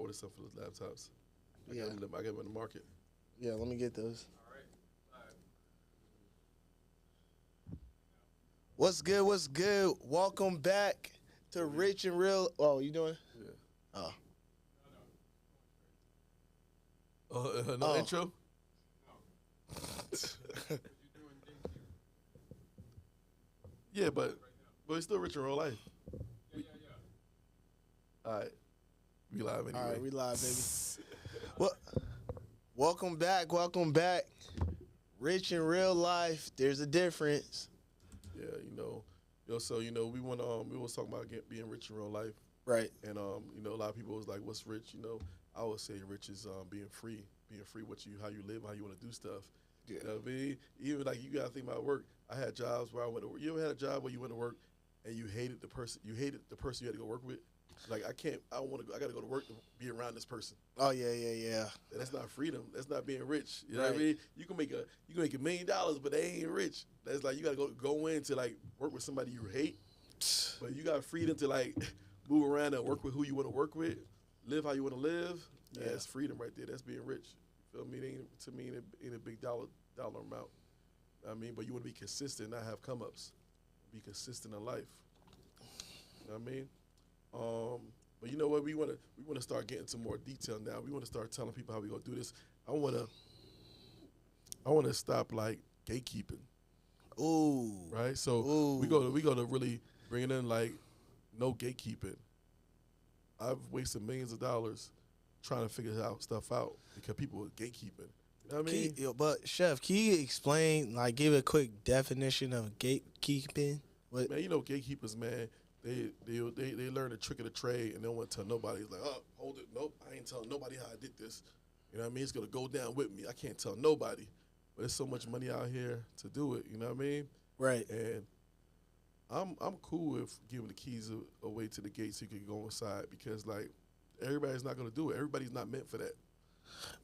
ordered some for those laptops. Yeah. I got them in the market. Yeah, let me get those. What's good? What's good? Welcome back to Rich and Real. Oh, you doing? Yeah. Oh. No Oh. intro? Yeah, but it's still rich in real life. All right. We live anyway. All right, we live, baby. Well, welcome back. Welcome back. Rich in real life. There's a difference. Yeah, so we was talking about being rich in real life, Right. and a lot of people was like, "What's rich?" I would say rich is being free how you live, how you want to do stuff. Yeah. You know what I mean? Even like you gotta think about work. I had jobs where I went to work. You ever had a job where you went to work and you hated the person you had to go work with? Like I don't want to go. I got to go to work to be around this person. Oh yeah. And that's not freedom. That's not being rich. You know Right. what I mean? You can make $1 million, but they ain't rich. That's like you got to go in to like work with somebody you hate, but you got freedom to like move around and work with who you want to work with, live how you want to live. Yeah, that's freedom right there. That's being rich. You feel me? To me, it ain't a big dollar amount. I mean, but you want to be consistent, not have come ups. Be consistent in life. You know what I mean? But you know what? We want to start getting some more detail now. We want to start telling people how we gonna do this. I want to stop like gatekeeping. Ooh. Right. So Ooh. we go to really bring it in like no gatekeeping. I've wasted millions of dollars trying to figure stuff out because people are gatekeeping. You know what I mean? But Chef, can you explain, like, give a quick definition of gatekeeping? What? Man, gatekeepers, man. They learn the trick of the trade and they don't want to tell nobody. It's like, oh, hold it, nope, I ain't telling nobody how I did this. You know what I mean? It's gonna go down with me. I can't tell nobody. But there's so much money out here to do it. You know what I mean? Right. And I'm cool with giving the keys away to the gate so you can go inside because like everybody's not gonna do it. Everybody's not meant for that.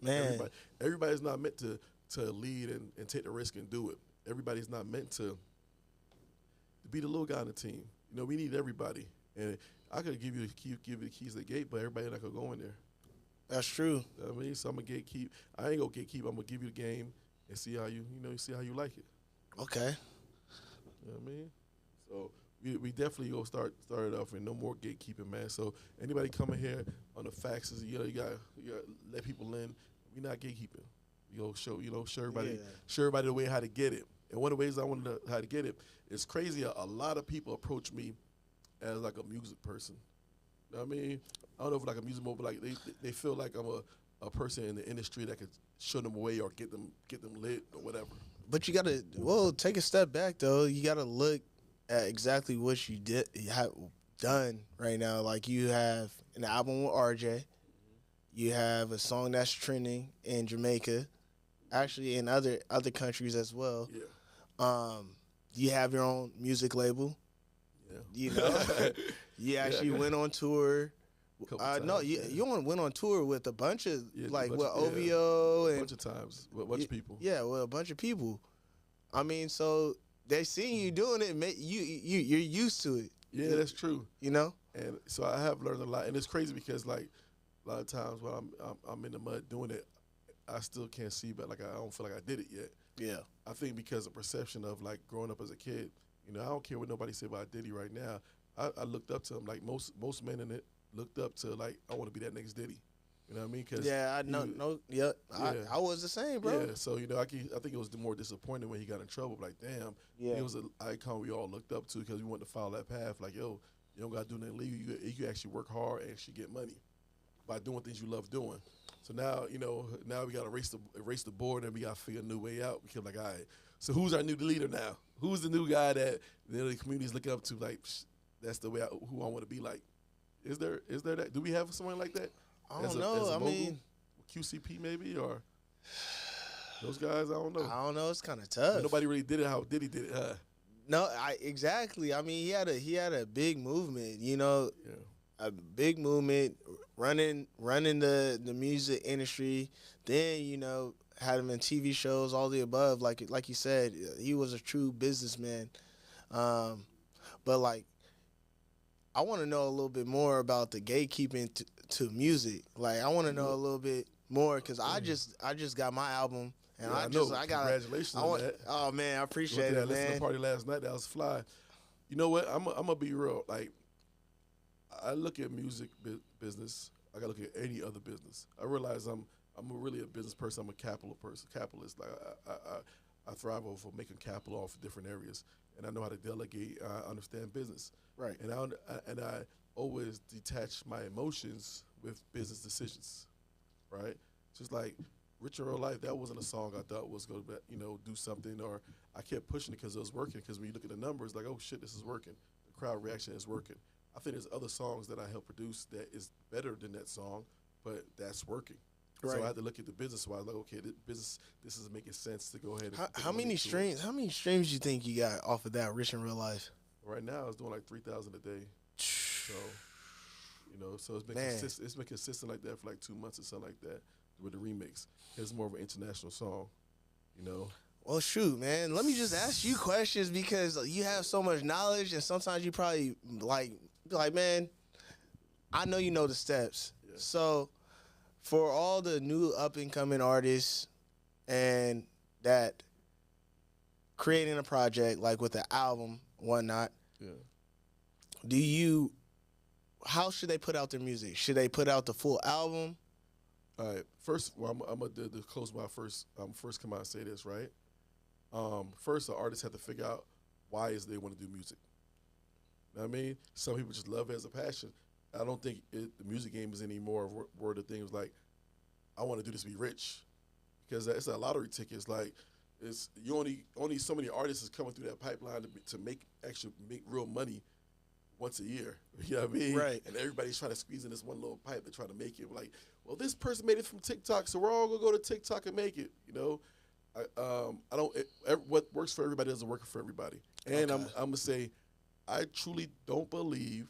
Man. Everybody's not meant to lead and take the risk and do it. Everybody's not meant to be the little guy on the team. We need everybody. And I could give you the keys to the gate, but everybody not gonna go in there. That's true. You know what I mean? So I'm gonna gatekeep. I ain't gonna gatekeep. I'm gonna give you the game and see how you see how you like it. Okay. You know what I mean? So we definitely go start it off with no more gatekeeping, man. So anybody coming here on the faxes, you gotta let people in. We not gatekeeping. We go show everybody the way how to get it. And one of the ways I wanted how to get it, it's crazy. A lot of people approach me as like a music person. You know what I mean? I don't know if like a music mobile, but like they feel like I'm a person in the industry that could show them away or get them lit or whatever. But you gotta take a step back though. You gotta look at exactly what you have done right now. Like you have an album with RJ, you have a song that's trending in Jamaica, actually in other countries as well. Yeah. You have your own music label. Yeah. You actually went on tour. No, times, you went on tour with a bunch of a OVO and bunch of times with a bunch of people. Yeah, with a bunch of people. I mean, so they see you doing it, you're used to it. Yeah, that's true. And so I have learned a lot, and it's crazy because like a lot of times when I'm in the mud doing it, I still can't see, but like I don't feel like I did it yet. Yeah. I think because of perception of like growing up as a kid, I don't care what nobody say about Diddy right now. I looked up to him like most men in it looked up to like I want to be that next Diddy. You know what I mean? Cause I was the same, bro. Yeah, so I think it was more disappointing when he got in trouble. Like, damn, he was an icon we all looked up to because we wanted to follow that path. Like, yo, you don't gotta do nothing illegal. You can actually work hard and actually get money by doing things you love doing. So now, now we gotta erase the board and we gotta figure a new way out. Because like, all right, so who's our new leader now? Who's the new guy that the community's looking up to? Like, that's the way who I want to be like. Is there that? Do we have someone like that? I don't know. I mean, QCP maybe or those guys. I don't know. I don't know. It's kind of tough. But nobody really did it how Diddy did it, huh? No, exactly. I mean, he had a big movement. A big movement running the music industry. Then had him in TV shows, all the above. Like you said, he was a true businessman. But like, I want to know a little bit more about the gatekeeping to music? Like, I want to know a little bit more because I just got my album and Yeah, I got congratulations on that. Oh man, I Went appreciate to it, that listening man. party last night. That was fly. You know what? I'm gonna be real. Like, I look at music business. I gotta look at any other business. I realize I'm really a business person. I'm a capitalist. Like I thrive over making capital off of different areas, and I know how to delegate. I understand business, Right. and I always detach my emotions with business decisions, right? Just like Rich in Real Life, that wasn't a song I thought was going to, do something, or I kept pushing it because it was working. Because when you look at the numbers, like, oh shit, this is working. The crowd reaction is working. I think there's other songs that I help produce that is better than that song, but that's working. Right. So I had to look at the business wise, like, okay, this is making sense to go ahead and How many streams? How many streams you think you got off of that Rich in Real Life? Right now, it's doing like 3,000 a day. So, so it's been It's been consistent like that for like 2 months or something like that with the remix. It's more of an international song, Well, shoot, man. Let me just ask you questions because you have so much knowledge, and sometimes you probably be like, man, I know you know the steps. Yeah. So, for all the new up and coming artists and that creating a project like with an album, whatnot, yeah. How should they put out their music? Should they put out the full album? All right. First, I'm gonna close my first come out and say this, right? First, the artists have to figure out why is they want to do music. You know what I mean? Some people just love it as a passion. I don't think the music game is anymore where the thing was like, I want to do this to be rich, because it's a lottery ticket. It's like you only so many artists is coming through that pipeline to make real money once a year. You know what I mean? Right. And everybody's trying to squeeze in this one little pipe to try to make it. Like, well, this person made it from TikTok, so we're all gonna go to TikTok and make it. What works for everybody doesn't work for everybody. And Okay. I'm gonna say, I truly don't believe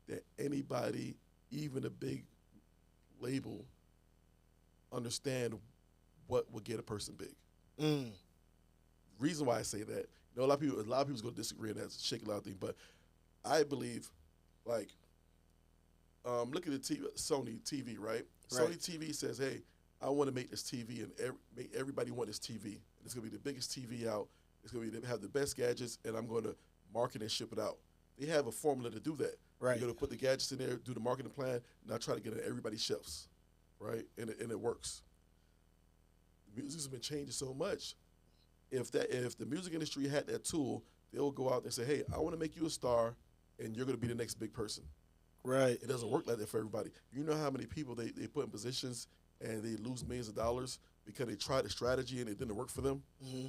that anybody, even a big label, understand what would get a person big. Reason why I say that, a lot of people's gonna disagree, and that's shake a lot of things, but I believe, like, look at the Sony TV, right? Right. Sony TV says, hey, I want to make this TV and make everybody want this TV. It's going to be the biggest TV out. It's going to have the best gadgets, and I'm going to market and ship it out. They have a formula to do that. Right. You're going to put the gadgets in there, do the marketing plan, and I try to get it on everybody's shelves, right? And it works. The music's been changing so much. If the music industry had that tool, they'll go out and say, hey, I want to make you a star, and you're going to be the next big person. Right. It doesn't work like that for everybody. You know how many people they put in positions and they lose millions of dollars because they tried a strategy and it didn't work for them? Mm-hmm.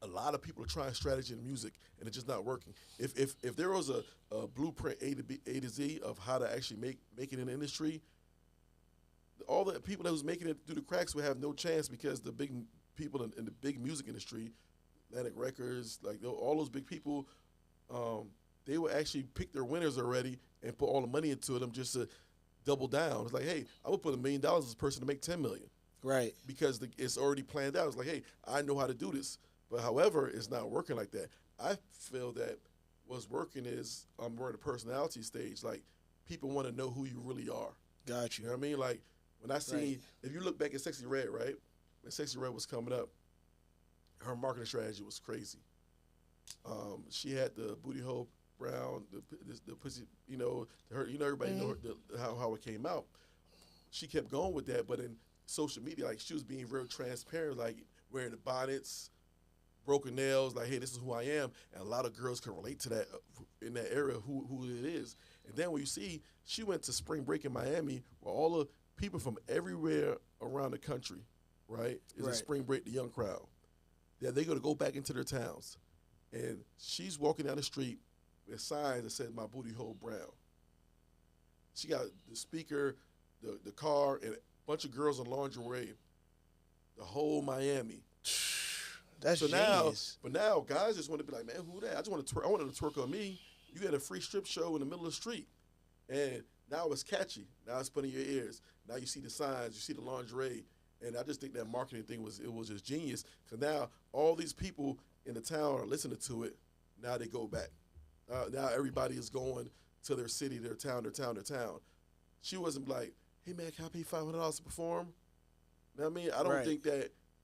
A lot of people are trying strategy in music and it's just not working. If there was a blueprint A to Z of how to actually make it in the industry, all the people that was making it through the cracks would have no chance, because the big people in the big music industry, Atlantic Records, like all those big people, they would actually pick their winners already and put all the money into them just to double down. It's like, hey, I would put $1 million as this person to make $10 million. Right. Because it's already planned out. It's like, hey, I know how to do this. But however, it's not working like that. I feel that what's working is we're in the personality stage. Like, people want to know who you really are. Got you. You know what I mean? Like, when I see, Right. if you look back at Sexy Red, right? When Sexy Red was coming up, her marketing strategy was crazy. She had the booty hole brown, the pussy, everybody know how it came out. She kept going with that, but in social media, like, she was being real transparent, like wearing the bonnets, broken nails, like, hey, this is who I am, and a lot of girls can relate to that in that area, who it is. And then when you see, she went to spring break in Miami, where all the people from everywhere around the country, right, is a spring break, the young crowd. Yeah, they're gonna go back into their towns, and she's walking down the street with signs that said "My booty hole brown." She got the speaker, the car, and a bunch of girls in lingerie. The whole Miami. That's so genius. now guys just want to be like, man, who that? I wanted to twerk on me. You had a free strip show in the middle of the street, and now it's catchy. Now it's put in your ears. Now you see the signs, you see the lingerie, and I just think that marketing thing was just genius. Because now all these people in the town are listening to it. Now they go back. Now everybody is going to their city, their town. She wasn't like, hey man, can I pay $500 to perform? You know what I mean? Right.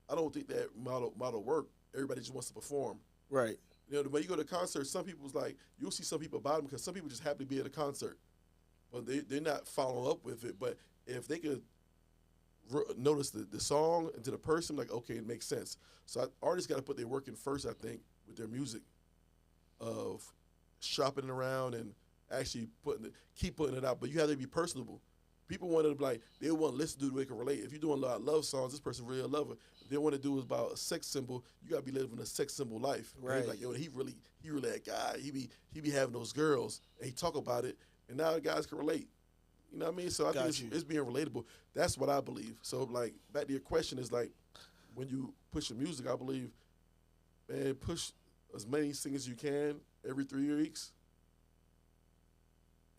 I don't think that model work. Everybody just wants to perform. Right. You know, when you go to concerts, some people's like, you'll see some people bottom because some people just happen to be at a concert. But they're not following up with it. But if they could notice the song and to the person, like, okay, it makes sense. So artists got to put their work in first, I think, with their music, of shopping it around and actually keep putting it out. But you have to be personable. People want to be like, they want to listen to it, they can relate. If you're doing a lot of love songs, this person really a lover. If they want to do is about a sex symbol, you gotta be living a sex symbol life. Right. Like, yo, he really that guy. He be having those girls, and he talk about it, and now the guys can relate. You know what I mean? So I think it's being relatable. That's what I believe. So like, back to your question is like, when you push your music, I believe, man, push as many singles as you can every 3 weeks.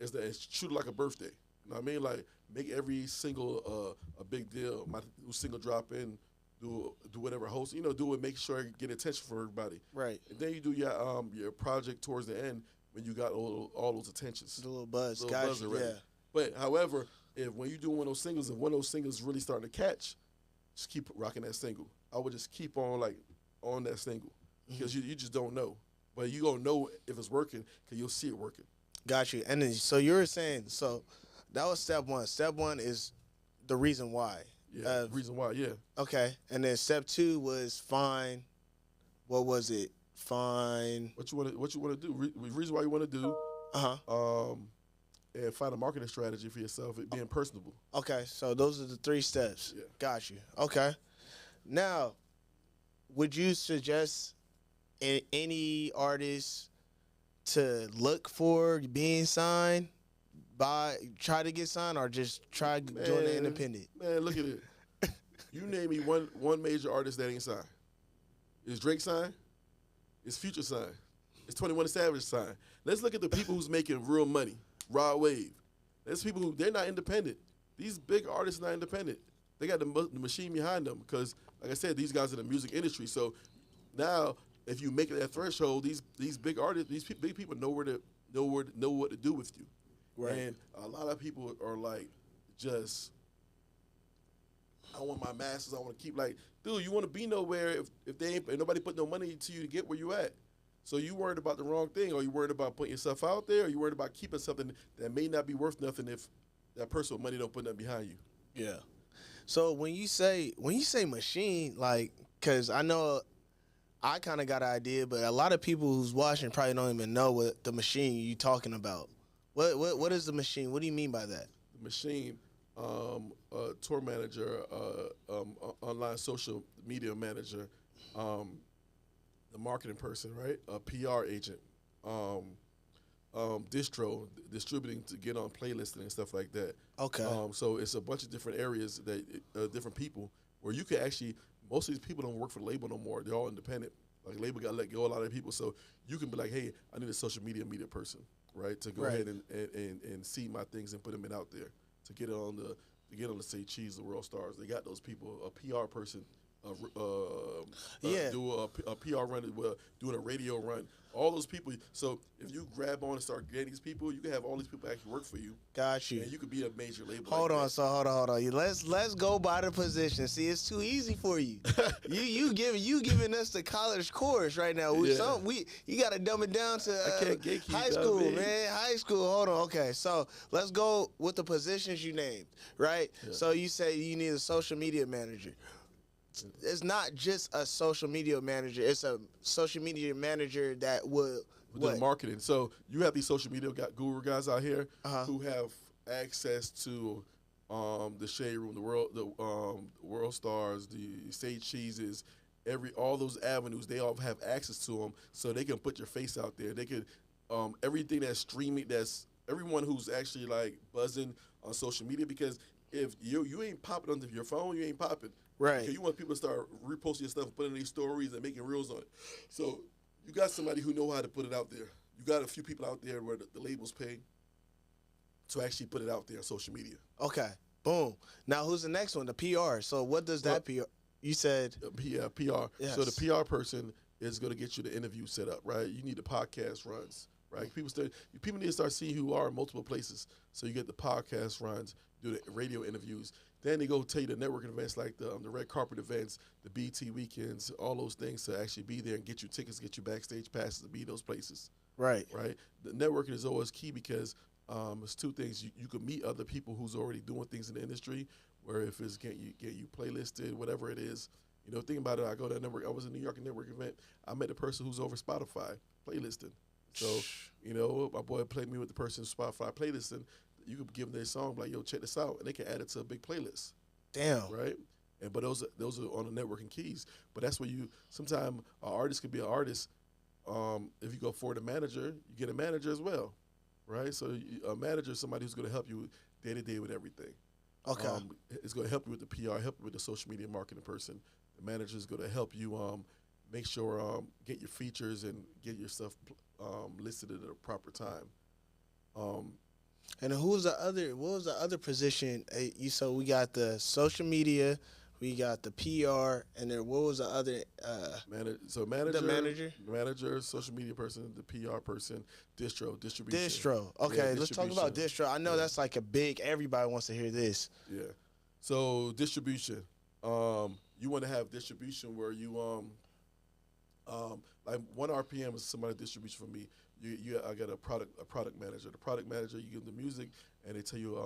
It's treat it like a birthday. You know what I mean? Like, make every single a big deal. My new single drop in, do whatever host, do it, make sure I get attention for everybody. Right. And then you do your project towards the end when you got all those attentions. The little buzz. Buzz already. Yeah. But however, when you do one of those singles and one of those singles really starting to catch, just keep rocking that single. I would just keep on on that single because you just don't know. But you gonna know if it's working because you'll see it working. Got you. And then, so you were saying, so that was step one. Step one is the reason why. Yeah, reason why, yeah. Okay. And then step two was find, what was it? Find. What you want to do. Reason why you want to do. Uh-huh. And find a marketing strategy for yourself, it being personable. Okay. So those are the 3 steps. Yeah. Got you. Okay. Now, would you suggest any artist to look for being signed? Try to get signed, or just try join the independent? Man, look at it. You name me one major artist that ain't signed. Is Drake signed? Is Future signed? Is 21 Savage signed? Let's look at the people who's making real money. Rod Wave. There's people who, they're not independent. These big artists are not independent. They got the machine behind them because, like I said, these guys are in the music industry. So now, if you make it that threshold, these big artists, big people know what to do with you. Right. And a lot of people are like, just, I want my masters. I want to keep like, dude, you want to be nowhere if nobody put no money to you to get where you at. So you worried about the wrong thing, or you worried about putting yourself out there, or you worried about keeping something that may not be worth nothing if that person with money don't put nothing behind you. Yeah. So when you say machine, like, because I know I kind of got an idea, but a lot of people who's watching probably don't even know what the machine you talking about. What is the machine? What do you mean by that? The machine, tour manager, online social media manager, the marketing person, right? A PR agent, distributing to get on playlisting and stuff like that. Okay. So it's a bunch of different areas that different people where you can actually. Most of these people don't work for the label no more. They're all independent. Like, label got to let go a lot of people. So you can be like, hey, I need a social media person, right? To go ahead and see my things and put them out there to get on the Say Cheese, the World Stars. They got those people, a PR person, do a PR run, doing a radio run. All those people. So if you grab on and start getting these people, you can have all these people actually work for you. Got you. And you could be a major label. Hold on. Let's go by the position. See, it's too easy for you. you giving us the college course right now. You got to dumb it down to high school, man. High school. Hold on. Okay, so let's go with the positions you named, right? Yeah. So you say you need a social media manager. It's not just a social media manager. It's a social media manager that will do marketing. So you have these social media guru guys out here who have access to the Shade Room, the World Stars, the Sage Cheeses, all those avenues. They all have access to them, so they can put your face out there. They can everything that's streaming. That's everyone who's actually like buzzing on social media. Because if you ain't popping on your phone, you ain't popping. Right. Because you want people to start reposting your stuff, putting these stories and making reels on it. So you got somebody who know how to put it out there. You got a few people out there where the labels pay to actually put it out there on social media. Okay. Boom. Now who's the next one? The PR. So what does that PR? You said. Yeah, PR. Yes. So the PR person is going to get you the interview set up, right? You need the podcast runs. right? People need to start seeing who you are in multiple places. So you get the podcast runs, do the radio interviews. Then they go tell you the networking events like the red carpet events, the BT weekends, all those things to actually be there and get you tickets, get you backstage passes to be those places. Right. Right. The networking is always key because it's two things. You can meet other people who's already doing things in the industry, where if it's get you playlisted, whatever it is. You know, think about it. I go to a network. I was in New York network event. I met the person who's over Spotify playlisting. So, you know, my boy played me with the person Spotify playlisting. You could give them their song, like, yo, check this out, and they can add it to a big playlist. Damn. Right? But those are on the networking keys. But that's where sometimes an artist could be an artist. If you go for the manager, you get a manager as well. Right? So a manager is somebody who's going to help you day to day with everything. Okay. It's going to help you with the PR, help you with the social media marketing person. The manager is going to help you make sure get your features and get your stuff listed at a proper time. And what was the other position? So we got the social media, we got the PR, and then what was the other? Manager, social media person, the PR person, distribution. Okay, Yeah, let's talk about distro. I know that's like a big. Everybody wants to hear this. Yeah. So distribution. You want to have distribution where you like 1 RPM is somebody distribution for me. I got a product manager. The product manager, you give them the music, and they tell you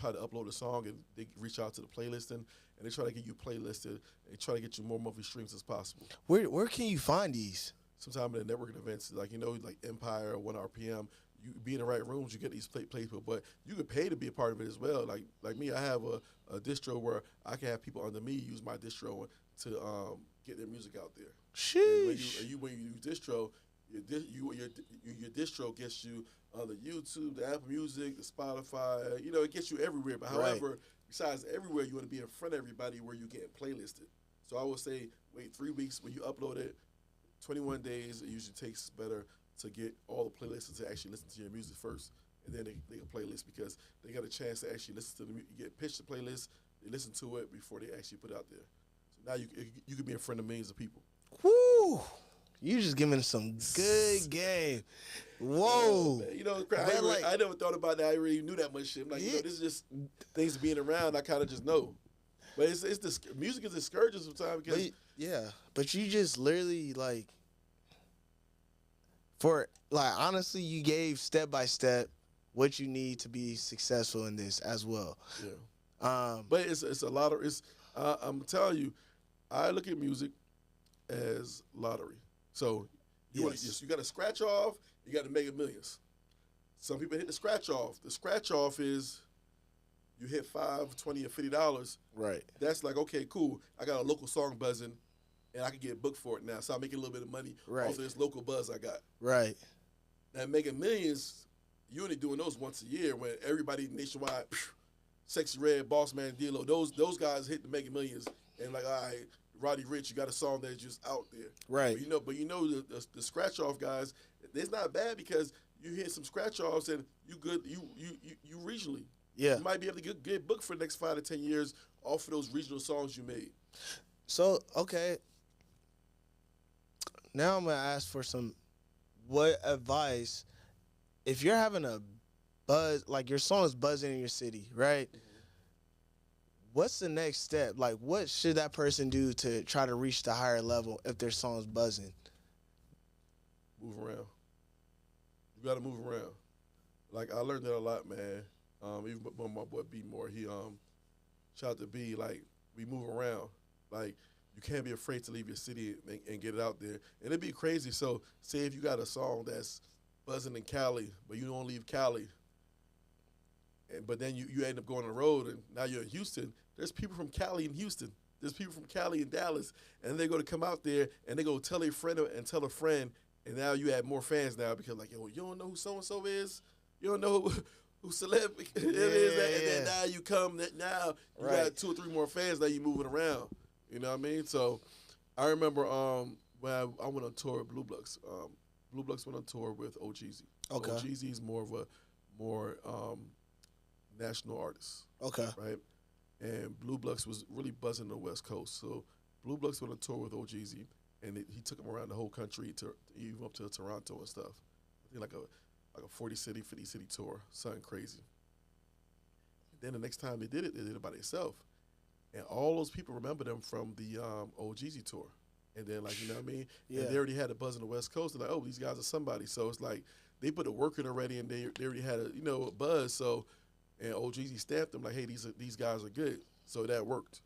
how to upload a song, and they reach out to the playlisting, and they try to get you playlisted, and they try to get you more monthly streams as possible. Where can you find these? Sometimes in the networking events, like like Empire or 1 RPM, you be in the right rooms, you get these people, but you can pay to be a part of it as well. Like me, I have a distro where I can have people under me use my distro to get their music out there. Sheesh. And when you use distro, your distro gets you on the YouTube, the Apple Music, the Spotify. You know, it gets you everywhere. But however, besides everywhere, you want to be in front of everybody where you're getting playlisted. So I would say wait 3 weeks when you upload it. 21 days, it usually takes better to get all the playlists to actually listen to your music first, and then they can playlist because they got a chance to actually listen to the music. You get pitched the playlist, they listen to it before they actually put it out there. So now you can be in front of millions of people. Woo! You just giving some good game. Whoa. You know, I never thought about that. I really knew that much shit. I'm like, this is just things being around. I kind of just know. But it's the music is discouraging sometimes because but you just literally honestly, you gave step by step what you need to be successful in this as well. Yeah. But it's a lot of I'm telling you, I look at music as lottery. So you got to scratch off, you got to make millions. Some people hit the scratch off. The scratch off is you hit $5, $20, or $50. Right. That's like, okay, cool. I got a local song buzzing, and I can get booked for it now. So I'm making a little bit of money off of this local buzz I got. Right. Now making millions, you only doing those once a year when everybody nationwide, Sexy Red, Boss Man, D-Lo, those guys hit the Mega Millions, and like, all right, Roddy Ricch, you got a song that's just out there. Right. But you know the scratch off guys, it's not bad because you hit some scratch offs and you good. You regionally. Yeah. You might be able to get booked for the next 5 to 10 years off of those regional songs you made. So okay. Now I'm gonna ask for what advice if you're having a buzz, like your song is buzzing in your city, right? Mm-hmm. What's the next step? Like, what should that person do to try to reach the higher level if their song's buzzing? Move around. You got to move around. Like, I learned that a lot, man. Even when my boy B Moore, he shout out to B, like, we move around. Like, you can't be afraid to leave your city and get it out there. And it'd be crazy. So, say if you got a song that's buzzing in Cali, but you don't leave Cali, but then you end up going on the road, and now you're in Houston. There's people from Cali in Houston. There's people from Cali in Dallas, and they're going to come out there, and they go tell a friend and tell a friend, and now you have more fans now because, like, yo, you don't know who so-and-so is? You don't know who celeb it is? And then now you come, now you got 2 or 3 more fans, now you're moving around. You know what I mean? So I remember when I went on tour with Blue Bloods. Blue Bloods went on tour with OGZ. Okay. OGZ is more national artist. Okay. Right? And Blue Bloods was really buzzing on the West Coast. So Blue Bloods went on tour with OGZ, and he took him around the whole country to even up to Toronto and stuff. think like a 40 city, 50 city tour, something crazy. And then the next time they did it by themselves. And all those people remember them from the OGZ tour. And then, like, you know what I mean? Yeah. And they already had a buzz on the West Coast. They're like, oh, these guys are somebody. So it's like they put the work in already, and they already had a buzz. So, and OGZ stamped them like, hey, these guys are good. So that worked.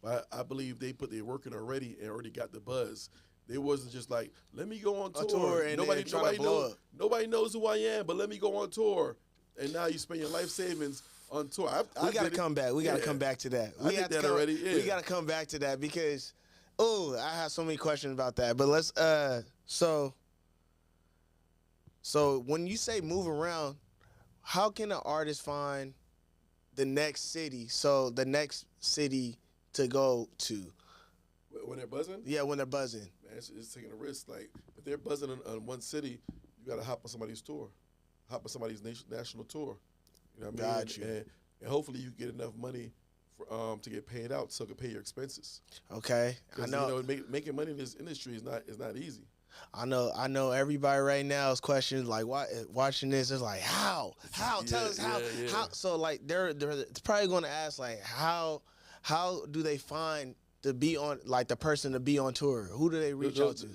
But I believe they put their work in already and already got the buzz. They wasn't just like, let me go on tour. And nobody knows who I am, but let me go on tour. And now you spend your life savings on tour. We got to come back. We got to come back to that. We got that already. Yeah. We got to come back to that because, I have so many questions about that. But let's so when you say move around, how can an artist find the next city? So the next city to go to. When they're buzzing? Yeah, when they're buzzing. Man, it's taking a risk. Like, if they're buzzing on one city, you got to hop on somebody's tour. Hop on somebody's national tour. You know what I mean? Got you. And hopefully you get enough money for, to get paid out so you can pay your expenses. Okay. I know. You know, making money in this industry is not easy. I know everybody right now is questioning, like, watching this is like, how? Tell us how. Yeah. How? So, like, they're probably going to ask, like, how do they find to be on, like, the person to be on tour? Who do they reach out to?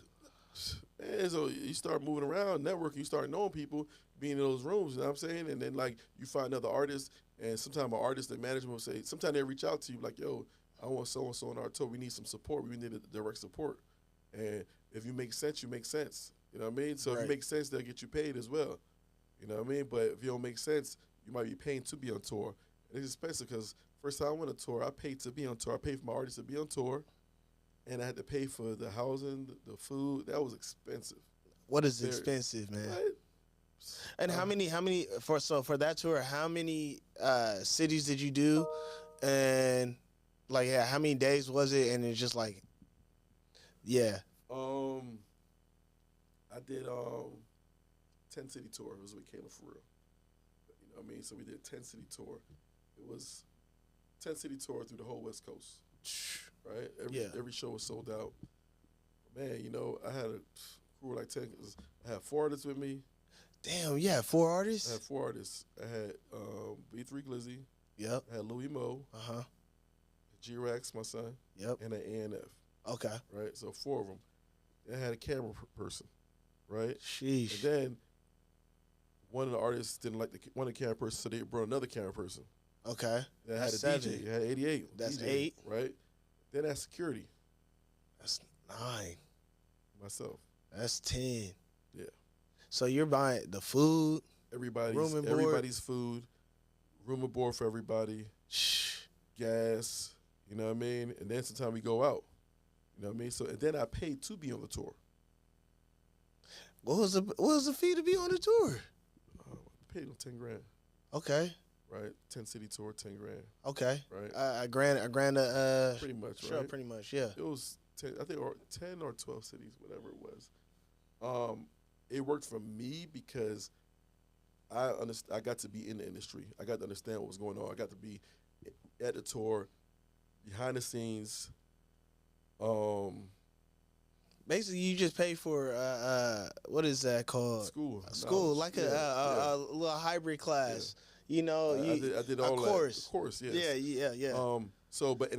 Man, so you start moving around, networking, you start knowing people, being in those rooms, you know what I'm saying? And then, like, you find other artists, and sometimes an artist and management will say, sometimes they reach out to you, like, yo, I want so-and-so on our tour. We need some support. We need direct support. And if you make sense, you make sense. You know what I mean? So if you make sense, they'll get you paid as well. You know what I mean? But if you don't make sense, you might be paying to be on tour. And it's expensive because first time I went on tour, I paid to be on tour. I paid for my artists to be on tour. And I had to pay for the housing, the food. That was expensive. What is expensive, man? Right? And how many for that tour, how many cities did you do? And like, yeah, how many days was it? And it's just like, yeah. I did 10 city tour. It was with Kayla for real. You know what I mean? So we did 10 city tour. It was 10 city tour through the whole West Coast. Right? Every show was sold out. Man, you know, I had a crew like 10. I had 4 artists with me. Damn, yeah, 4 artists? I had 4 artists. I had B3 Glizzy. Yep. I had Louis Mo. Uh-huh. G-Rex, my son. Yep. And an A&F. Okay. Right? So 4 of them. Then I had a camera person. Right? Sheesh. And then one of the artists didn't like one of the camera persons, so they brought another camera person. Okay. Then I had a 7. DJ. I had 88. That's DJ, 8. Right? Then I had security. That's 9. Myself. That's 10. Yeah. So you're buying the food, everybody's food, room and board for everybody, gas, you know what I mean? And then sometimes we go out. You know what I mean? So and then I paid to be on the tour. What was the fee to be on the tour? I paid them $10,000. Okay. Right? 10 city tour, $10,000. Okay. Right? A grand. Pretty much, sure, right? pretty much, yeah. It was 10, I think, or 10 or 12 cities, whatever it was. It worked for me because I got to be in the industry. I got to understand what was going on. I got to be at the tour, behind the scenes. Basically, you just pay for what is that called? School, like a little hybrid class. Yeah. You know, I did all that. Of course, yes. Yeah. So, but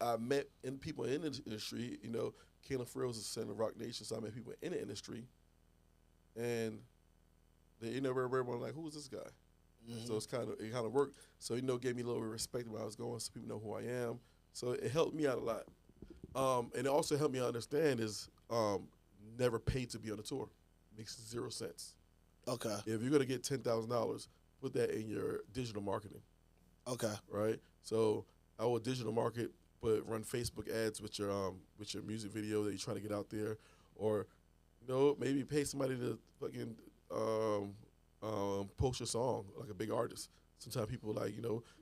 I met people in the industry. You know, Kayla Farrell's the center of Rock Nation, so I met people in the industry, and everyone like, who is this guy? Mm-hmm. So it kind of worked. So gave me a little respect where I was going, so people know who I am. So it helped me out a lot. And it also helped me understand is never pay to be on a tour. Makes 0 sense. Okay. If you're gonna get $10,000, put that in your digital marketing. Okay. Right. So I would digital market, but run Facebook ads with your music video that you're trying to get out there, or maybe pay somebody to fucking post your song like a big artist. Sometimes people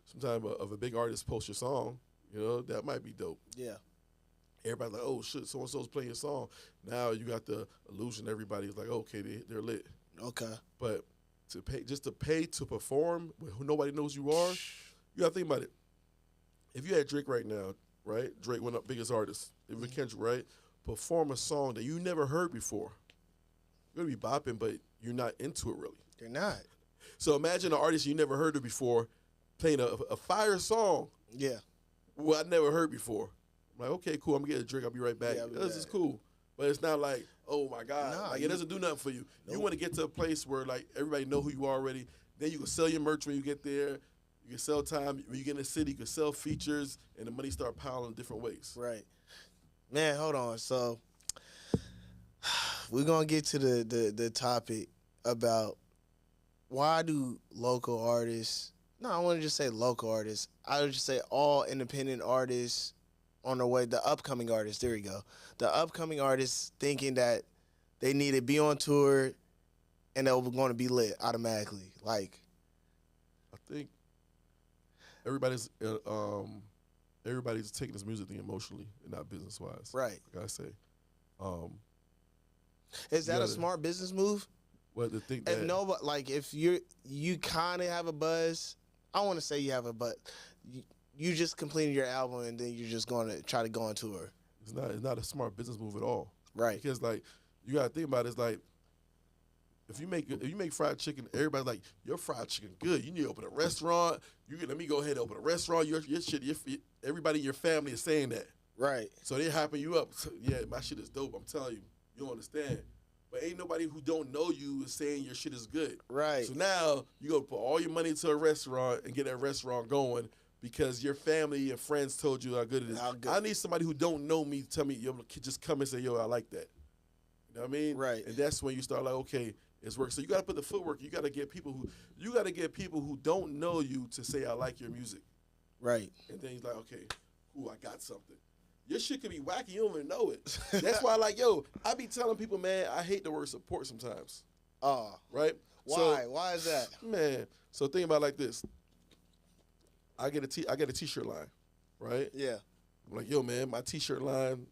sometimes of a big artist post your song, that might be dope. Yeah. Everybody's like, oh shit, so and so's playing your song. Now you got the illusion. Everybody's like, okay, they're lit. Okay. But to pay to perform when nobody knows you are, you gotta think about it. If you had Drake right now, right? Drake, one of the biggest artists. If we Kendrick, right? Perform a song that you never heard before. You're gonna be bopping, but you're not into it really. They're not. So imagine an artist you never heard of before playing a fire song. Yeah. Well, I never heard before. I'm like, okay, cool. I'm gonna get a drink. I'll be right back. Yeah, I'll be This back. is cool, but it's not like, oh my god, Nah, like it doesn't do nothing for you. Nope. You want to get to a place where like everybody know who you are already. Then you can sell your merch when you get there. You can sell time when you get in the city. You can sell features, and the money start piling in different ways. Right. Man, hold on. So we're gonna get to the topic about why do local artists, no, I want to just say local artists. I would just say all independent artists on their way, the upcoming artists, there we go. The upcoming artists thinking that they need to be on tour and they're going to be lit automatically. Like, I think everybody's taking this music thing emotionally and not business wise. right. Like I say, Is that gotta- a smart business move? what the thing If that nobody, like, if you kind of have a buzz, I want to say you have a buzz. You just completed your album and then you're just going to try to go on tour. it's not a smart business move at all. Right. Because like you gotta think about it, it's like if you make fried chicken, everybody's like, your fried chicken good. You need to open a restaurant. Let me go ahead and open a restaurant. Your shit, everybody in your family is saying that. Right. So they hyping you up. So, yeah, my shit is dope. I'm telling you, you don't understand. But ain't nobody who don't know you is saying your shit is good. Right. So now you go put all your money into a restaurant and get that restaurant going because your family and friends told you how good it is. How good. I need somebody who don't know me to tell me, yo, just come and say, yo, I like that. You know what I mean? Right. And that's when you start like, okay, it's work. So you gotta put the footwork. You gotta get people who don't know you to say, I like your music. Right. And then he's like, okay, cool, I got something. Your shit could be wacky, you don't even know it. That's why, like, yo, I be telling people, man, I hate the word support sometimes. Oh. Right? Why? So, Why is that? man, so think about it like this. I get a t-shirt line, right? Yeah. I'm like, yo, man, my t-shirt line,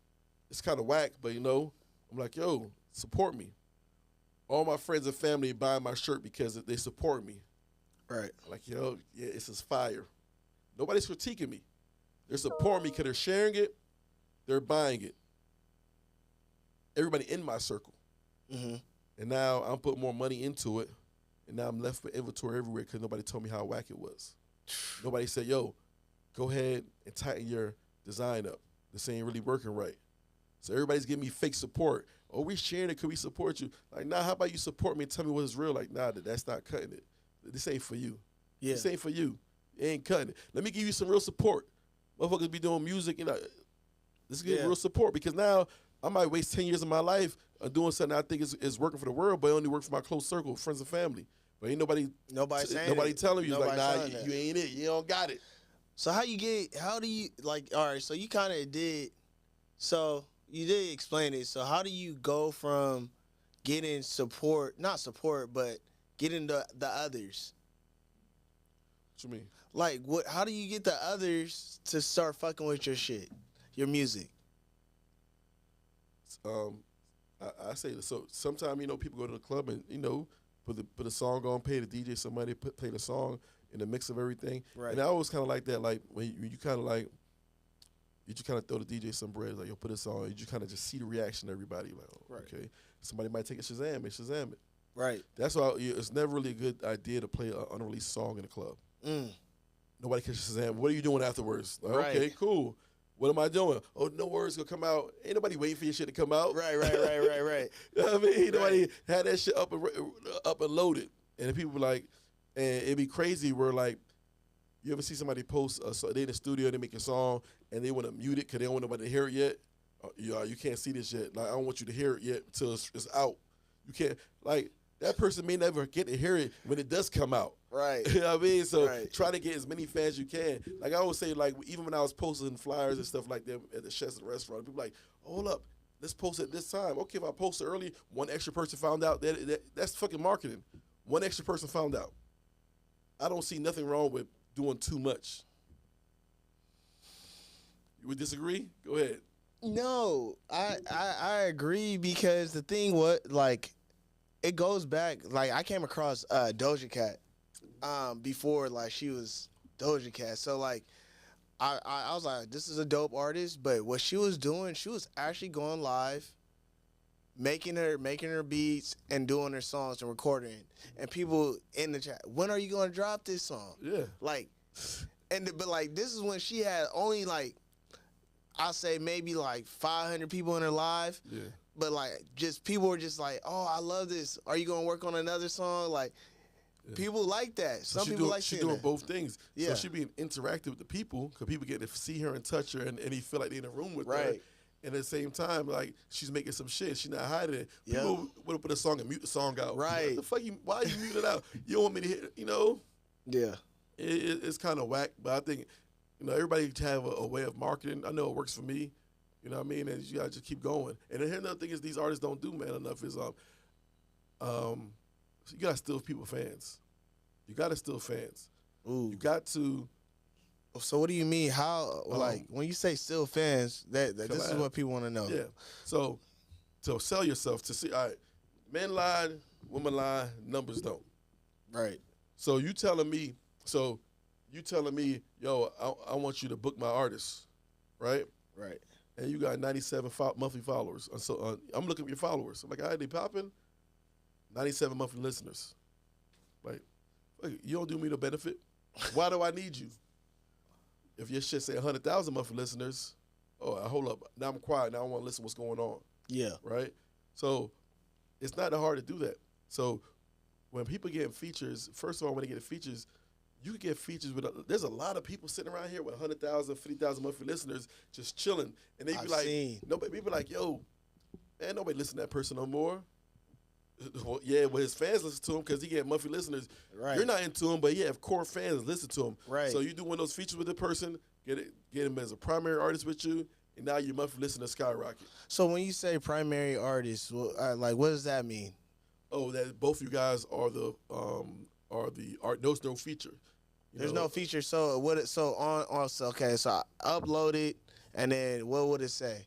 it's kind of whack, but you know, I'm like, yo, support me. All my friends and family buy my shirt because they support me. Right. I'm like, yo, yeah, it's just fire. Nobody's critiquing me. They're supporting me because they're sharing it, they're buying it. Everybody in my circle. Mm-hmm. And now I'm putting more money into it, and now I'm left with inventory everywhere because nobody told me how whack it was. Nobody said, yo, go ahead and tighten your design up. This ain't really working right. So everybody's giving me fake support. Oh, we sharing it, could we support you? Like, nah, how about you support me and tell me what is real? Like, nah, that's not cutting it. This ain't for you. Yeah. This ain't for you. It ain't cutting it. Let me give you some real support. Motherfuckers be doing music, you know. This is getting real support because now I might waste 10 years of my life doing something I think is working for the world, but it only works for my close circle, friends and family. But ain't nobody saying nobody it. telling you, like, nah, Nobody saying you ain't it. You don't got it. So how do you, like, all right, so you kind of did, so you did explain it. So how do you go from getting support, not support, but getting the others? What you mean? Like, how do you get the others to start fucking with your shit, your music? I say this. So sometimes, you know, people go to the club and, you know, put a song on, pay the DJ some money, play the song in the mix of everything. Right. And I always kind of like that, like, when you kind of like, you just kind of throw the DJ some bread, like, yo, put this on. You just kind of just see the reaction of everybody. Like, oh, Right. okay. Somebody might take a Shazam it. Right. That's why it's never really a good idea to play an unreleased song in a club. Mm. Nobody can Shazam. What are you doing afterwards? Like, Right. okay, cool. What am I doing? Oh, no words gonna come out. Ain't nobody waiting for your shit to come out. Right. You know what I mean? Ain't nobody had that shit up and loaded. And people be like, and it'd be crazy where, like, you ever see somebody post, they in the studio, they make a song, and they want to mute it because they don't want nobody to hear it yet. You can't see this yet. Like, I don't want you to hear it yet until it's out. You can't, like, that person may never get to hear it when it does come out. Right. You know what I mean? So Right. try to get as many fans as you can. Like, I always say, like, even when I was posting flyers and stuff like that at the chefs at the restaurant, people like, hold up, let's post it this time. Okay, if I post it early, one extra person found out, that's fucking marketing. One extra person found out. I don't see nothing wrong with doing too much. You would disagree? Go ahead. No, I agree because the thing like, it goes back, like, I came across Doja Cat before, like, she was Doja Cat. So, like, I was like, this is a dope artist, but what she was doing, she was actually going live, making her beats and doing her songs and recording it. And people in the chat, when are you gonna drop this song? Yeah. Like, but like this is when she had only like, I'll say maybe like 500 people in her live. Yeah. But like just people were just like, oh, I love this. Are you gonna work on another song? Like people like that. So Some people like she's seeing doing that. both things. Yeah. So she being interactive with the people because people get to see her and touch her and he feel like they're in a room with her. Right. And at the same time, like she's making some shit. She's not hiding it. Yeah. People would put a song and mute the song out. Right. What the fuck? Why you mute it out? You don't want me to hear? You know. Yeah. It's kind of whack. But I think everybody have a way of marketing. I know it works for me. You know what I mean? And you gotta just keep going. And then another thing is these artists don't do man enough is you gotta steal people fans. You gotta steal fans. Ooh. You got to. So what do you mean? How like when you say still fans? That this is what people want to know. Yeah. So to sell yourself to see. All right, men lie, women lie, numbers don't. Right. So you telling me? Yo, I want you to book my artist, right? Right. And you got 97 monthly followers. And so I'm looking at your followers. I'm like, all right, they popping. 97 monthly listeners. Like, you don't do me no benefit. Why do I need you? If your shit say 100,000 monthly listeners, hold up. Now I'm quiet. Now I want to listen what's going on. Yeah. Right? So it's not that hard to do that. So when people get features, first of all, when they get features, you can get features with, there's a lot of people sitting around here with 100,000, 50,000 monthly listeners just chilling. And they be nobody, people like, yo, man, nobody listen to that person no more. Well, yeah, well, his fans listen to him because he get monthly listeners. Right. You're not into him, but you have core fans listen to him. Right. So you do one of those features with the person, get him as a primary artist with you, and now your monthly listeners skyrocket. So when you say primary artist, like what does that mean? Oh, that both you guys are the art. There's no feature. There's no feature. So what? So okay. So I upload it, and then what would it say?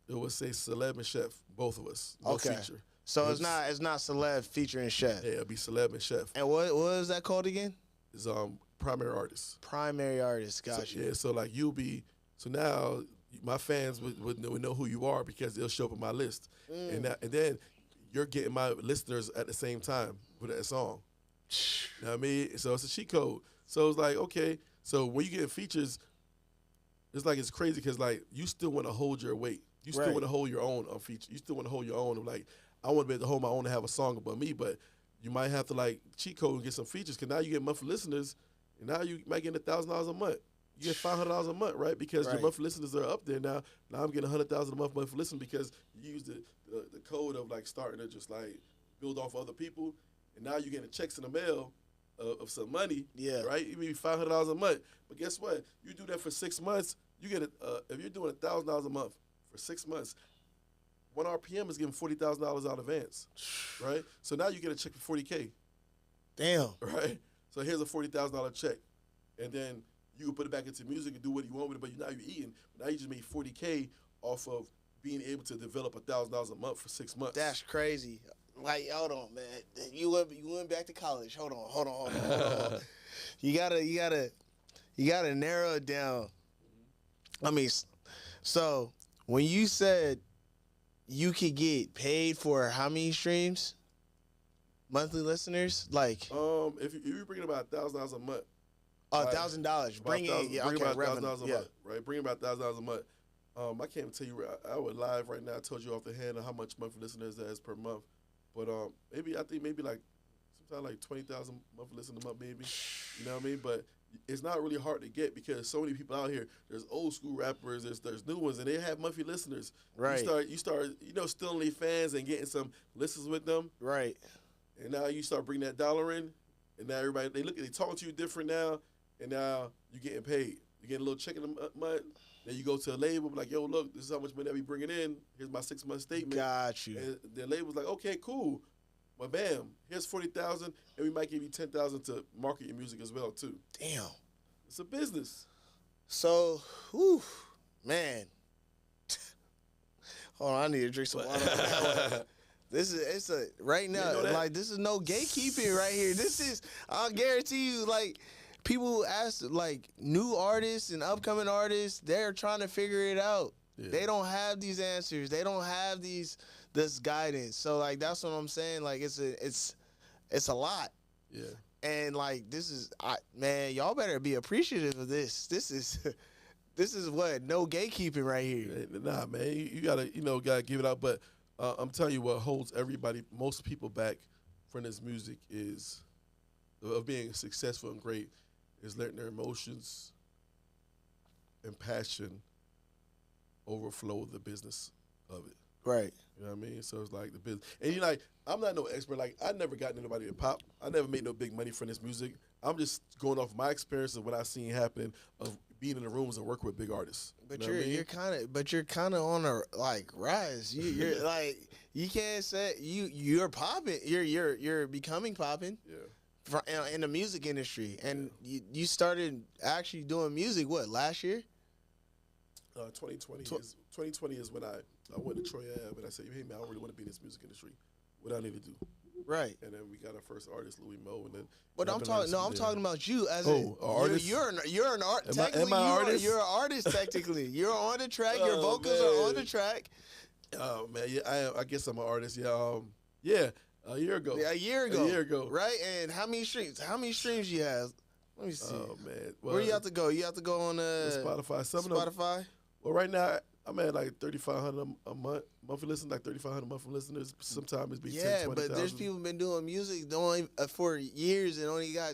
It would say celeb and chef, both of us. No feature. So it's not celeb featuring chef. Yeah, it'll be celeb and chef. And what is that called again? It's primary artist. Primary artist. Gotcha. Yeah. So like so now my fans would know who you are because they'll show up on my list, and then you're getting my listeners at the same time with that song. You know what I mean? So it's a cheat code. So it's like, okay, so when you get features, it's like it's crazy because like you still want to hold your weight. You still want to hold your own on feature. You still want to hold your own. I'm like, I want to be able to hold my own and have a song about me, but you might have to like cheat code and get some features because now you get monthly listeners, and now you might get $1,000 a month. You get $500 a month, right? Because your monthly listeners are up there now. Now I'm getting $100,000 a month monthly listen because you use the code of like starting to just like build off other people, and now you're getting checks in the mail of some money, right? You maybe $500 a month, but guess what? You do that for 6 months, you get if you're doing $1,000 a month for 6 months, 1 RPM is giving $40,000 out of advance, right? So now you get a check for $40K. Damn. Right? So here's a $40,000 check, and then you can put it back into music and do what you want with it, but now you're eating. Now you just made $40K off of being able to develop $1,000 a month for 6 months. That's crazy. Like, hold on, man. You went back to college. Hold on. You gotta narrow it down. I mean, so when you said you could get paid for how many streams, monthly listeners, like if you're bringing about $1,000 a month. $1,000. Bring about $1,000 a month, right? Bring about $1,000 a month. I can't even tell you. I would live right now. I told you off the hand of how much monthly listeners there is per month. But I think maybe like sometimes like 20,000 monthly listeners a month, maybe. You know what I mean? But it's not really hard to get because so many people out here. There's old school rappers. There's new ones, and they have monthly listeners. Right. You start stealing their fans and getting some listens with them. Right. And now you start bringing that dollar in, and now everybody they talk to you different now, and now you're getting paid. You're getting a little check in the month. Then you go to a label, like, yo, look, this is how much money I be bringing in. Here's my 6 month statement. Got you. And the label's like, okay, cool. Well, bam, here's 40,000, and we might give you 10,000 to market your music as well too. Damn, it's a business. So, man. Hold on, I need to drink some water. This is right now. Like this is no gatekeeping right here. This is, I'll guarantee you, like. People ask, like, new artists and upcoming artists, they're trying to figure it out. Yeah. They don't have these answers. They don't have these this guidance. So like that's what I'm saying. Like it's a lot. Yeah. And like this is man, y'all better be appreciative of this. This is what no gatekeeping right here. Nah, man, you gotta give it out. But I'm telling you, what holds most people back from this music is of being successful and great is letting their emotions and passion overflow the business of it. Right. You know what I mean? So it's like the business. And you know, like, I'm not no expert. Like, I never got anybody to pop. I never made no big money from this music. I'm just going off my experience of what I seen happening of being in the rooms and working with big artists. But you know you're kind of on a like rise. You're like you can't say you're popping. You're becoming popping. Yeah. In the music industry, and you started actually doing music last year? 2020 is when I went to Troy Ave and I said, hey man, I don't really want to be in this music industry. What I need to do. Right. And then we got our first artist, Louis Mo, and then. But I'm talking about you as an artist. You're an artist. Am I an artist? You're an artist technically. You're on the track. Your vocals are on the track. Oh man, yeah, I guess I'm an artist. Yeah, yeah. A year ago. Yeah, a year ago. Right. And how many streams? How many streams you have? Let me see. Oh man. Well, where you have to go? You have to go on Spotify. Spotify. Well, right now I'm at like 3,500 a month monthly listeners, like 3,500 monthly listeners. Sometimes it's be 10, 20,000. But there's people been doing music for years and only got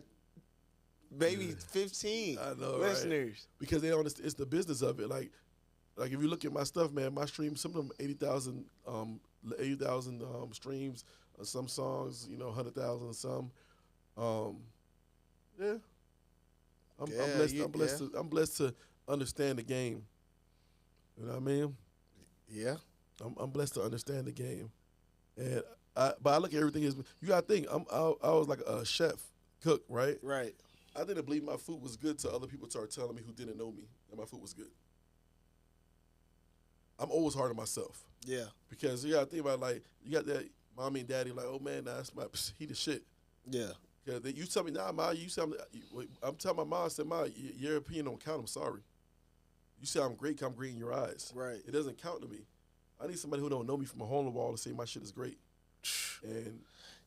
maybe 15 listeners. Right? Because they don't. It's the business of it. Like if you look at my stuff, man, my streams, some of them 80,000 streams. Some songs, 100,000. Some, yeah. I'm blessed to understand the game. You know what I mean? Yeah. I'm blessed to understand the game, and but I look at everything as you gotta think. I was like a chef, cook, right? Right. I didn't believe my food was good till other people started telling me who didn't know me that my food was good. I'm always hard on myself. Yeah. Because you gotta think about you got that. Mommy and daddy like, oh man, he the shit. Yeah. Yeah. You tell me, nah, Ma. You say I'm telling my mom. I said, Ma, your opinion don't count. I'm sorry. You say I'm great. 'Cause I'm great in your eyes. Right. It doesn't count to me. I need somebody who don't know me from a hole in the wall to say my shit is great. And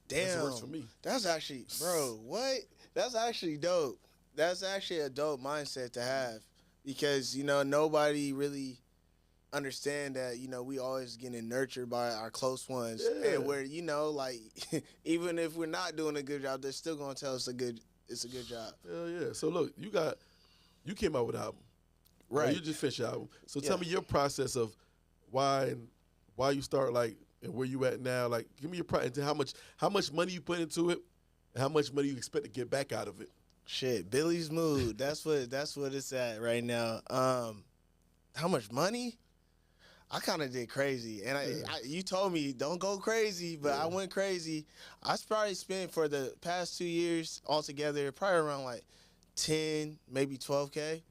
damn, that works for me. That's actually, bro. What? That's actually dope. That's actually a dope mindset to have because nobody really understand that we always getting nurtured by our close ones, and where even if we're not doing a good job, they're still gonna tell us it's a good job. Hell yeah. So look, you came out with an album, right? You just finished your album. So tell me your process of why you start and where you at now. Like, give me your process and how much money you put into it, and how much money you expect to get back out of it. Shit, Billy's mood. That's what it's at right now. How much money? I kind of did crazy, and you told me don't go crazy, but I went crazy. I probably spent for the past 2 years altogether probably around like 10, maybe 12K.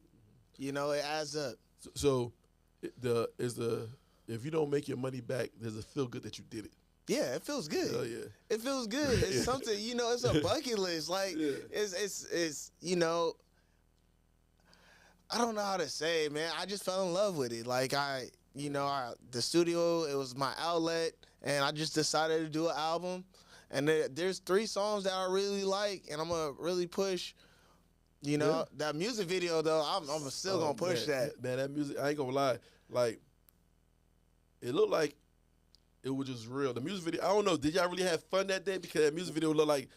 It adds up. So, if you don't make your money back, does it feel good that you did it? Yeah, it feels good. Oh yeah, it feels good. It's something it's a bucket list. Like it's I don't know how to say it, man. I just fell in love with it. Like the studio, it was my outlet, and I just decided to do an album. And there's 3 songs that I really like, and I'm gonna really push. That music video though, I'm still gonna push that. Man, that music, I ain't gonna lie. Like, it looked like it was just real. The music video, I don't know. Did y'all really have fun that day? Because that music video looked like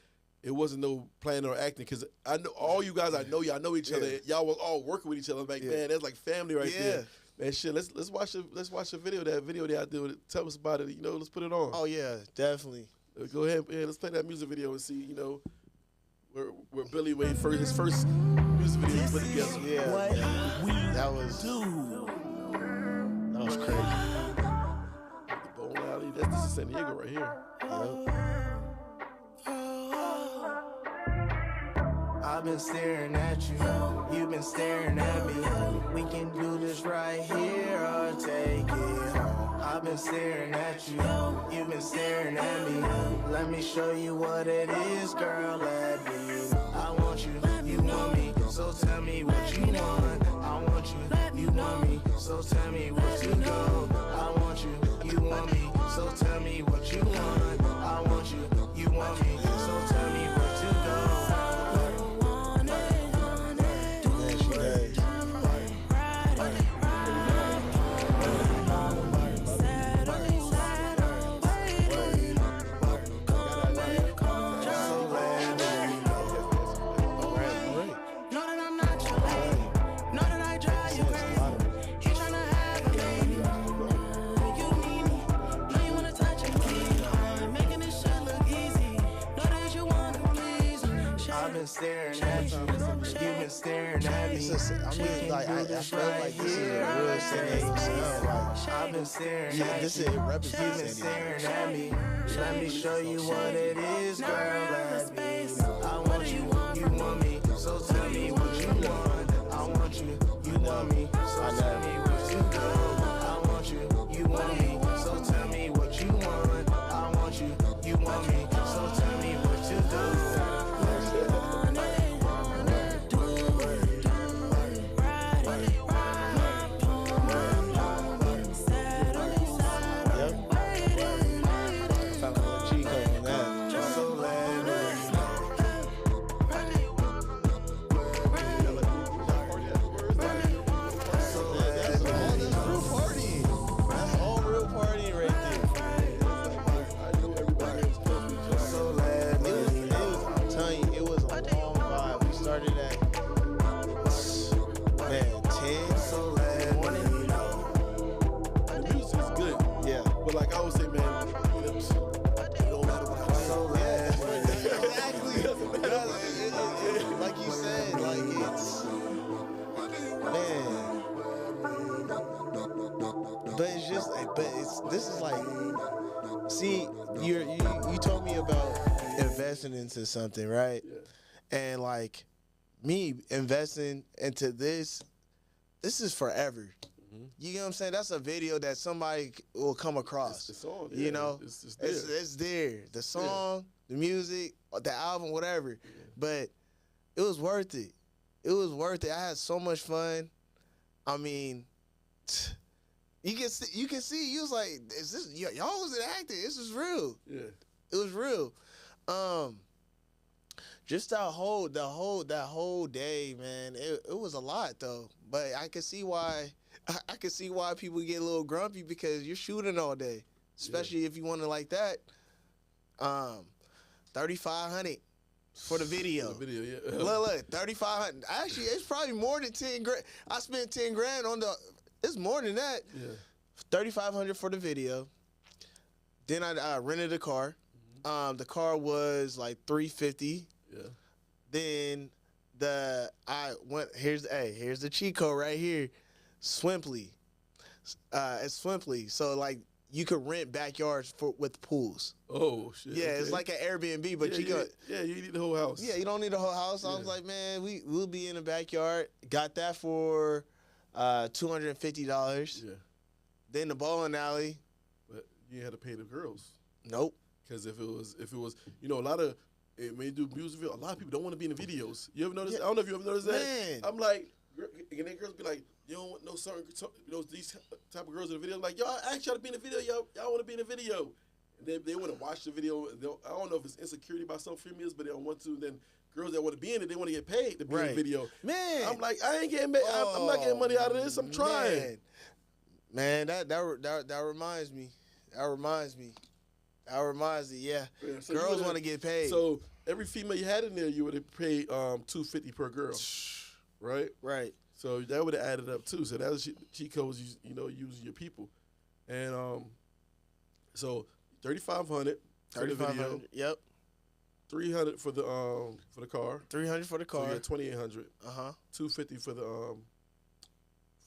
it wasn't no playing or acting. Because I know all you guys. I know y'all know each other. Y'all was all working with each other. Like, man, that's like family right there. Man, shit. Let's watch the video. That video that I did. Tell us about it. Let's put it on. Oh yeah, definitely. Go ahead. Yeah, let's play that music video and see. Where Billy waiting for his first music video he put together. Yeah, that was crazy. The bowling alley. This is San Diego right here. I've been staring at you, you've been staring at me. We can do this right here or take it home. I've been staring at you, you've been staring at me. Let me show you what it is, girl, let me. I want you, you want me, so tell me what you want. I want you, you want me, so tell me where to go. I want you, you want me, so tell been staring at you. You've been staring at me. I mean, like, I feel like this is a real San Diego sound. Like, I've been staring yeah, at this you. is represents You've been San Diego. staring at me. Let me show you what it is, girl. Let me. I want you, you want me. So tell me what you want. I want you, you want me. So tell me what you do. I want you, you want me. So tell me what you want. I want you, you want me. So tell me what you do. This is like, see, you told me about investing into something, right? Yeah. And like me investing into this is forever. Mm-hmm. You know what I'm saying? That's a video that somebody will come across. It's on, yeah. You know, it's there. It's there. The song, the music, the album, whatever. Yeah. But it was worth it. It was worth it. I had so much fun. I mean. You can see. You was like, "Is this y'all wasn't acting? This is real." Yeah, it was real. Just that whole day, man. It was a lot though. But I could see why. I could see why people get a little grumpy because you're shooting all day, especially if you want to like that. 3,500 for the video. The video, yeah. Look, 3,500. Actually, it's probably more than 10 grand. I spent 10 grand on the. It's more than that. Yeah. 3,500 for the video. Then I rented a car. Mm-hmm. The car was like $350. Yeah. Then here's the cheat code right here. Swimply. It's Swimply. So like you could rent backyards with pools. Oh shit. Yeah, okay. It's like an Airbnb, but you need the whole house. Yeah, you don't need the whole house. Yeah. I was like, man, we'll be in the backyard. Got that for $250. Yeah. Then the bowling alley. But you had to pay the girls. Nope. Because if it was, a lot of when you do music video, a lot of people don't want to be in the videos. You ever notice? Yeah. I don't know if you ever noticed that. Man. I'm like, and then girls be like, you don't want no certain, these type of girls in the video. I'm like, y'all ask y'all to be in the video. Y'all want to be in the video. And they want to watch the video. I don't know if it's insecurity by some females, but they don't want to. Then girls that want to be in it, they want to get paid to be in the video. Man, I'm like, I ain't getting. I'm not getting money out of this. I'm trying. Man, that reminds me. That reminds me. Yeah, so girls want to get paid. So every female you had in there, you would have paid $250 per girl, right? Right. So that would have added up too. So that was cheat codes, using your people, and so 3,500 for the video. Yep. 300 for the car. 300 for the car. So you had 2,800. 250 for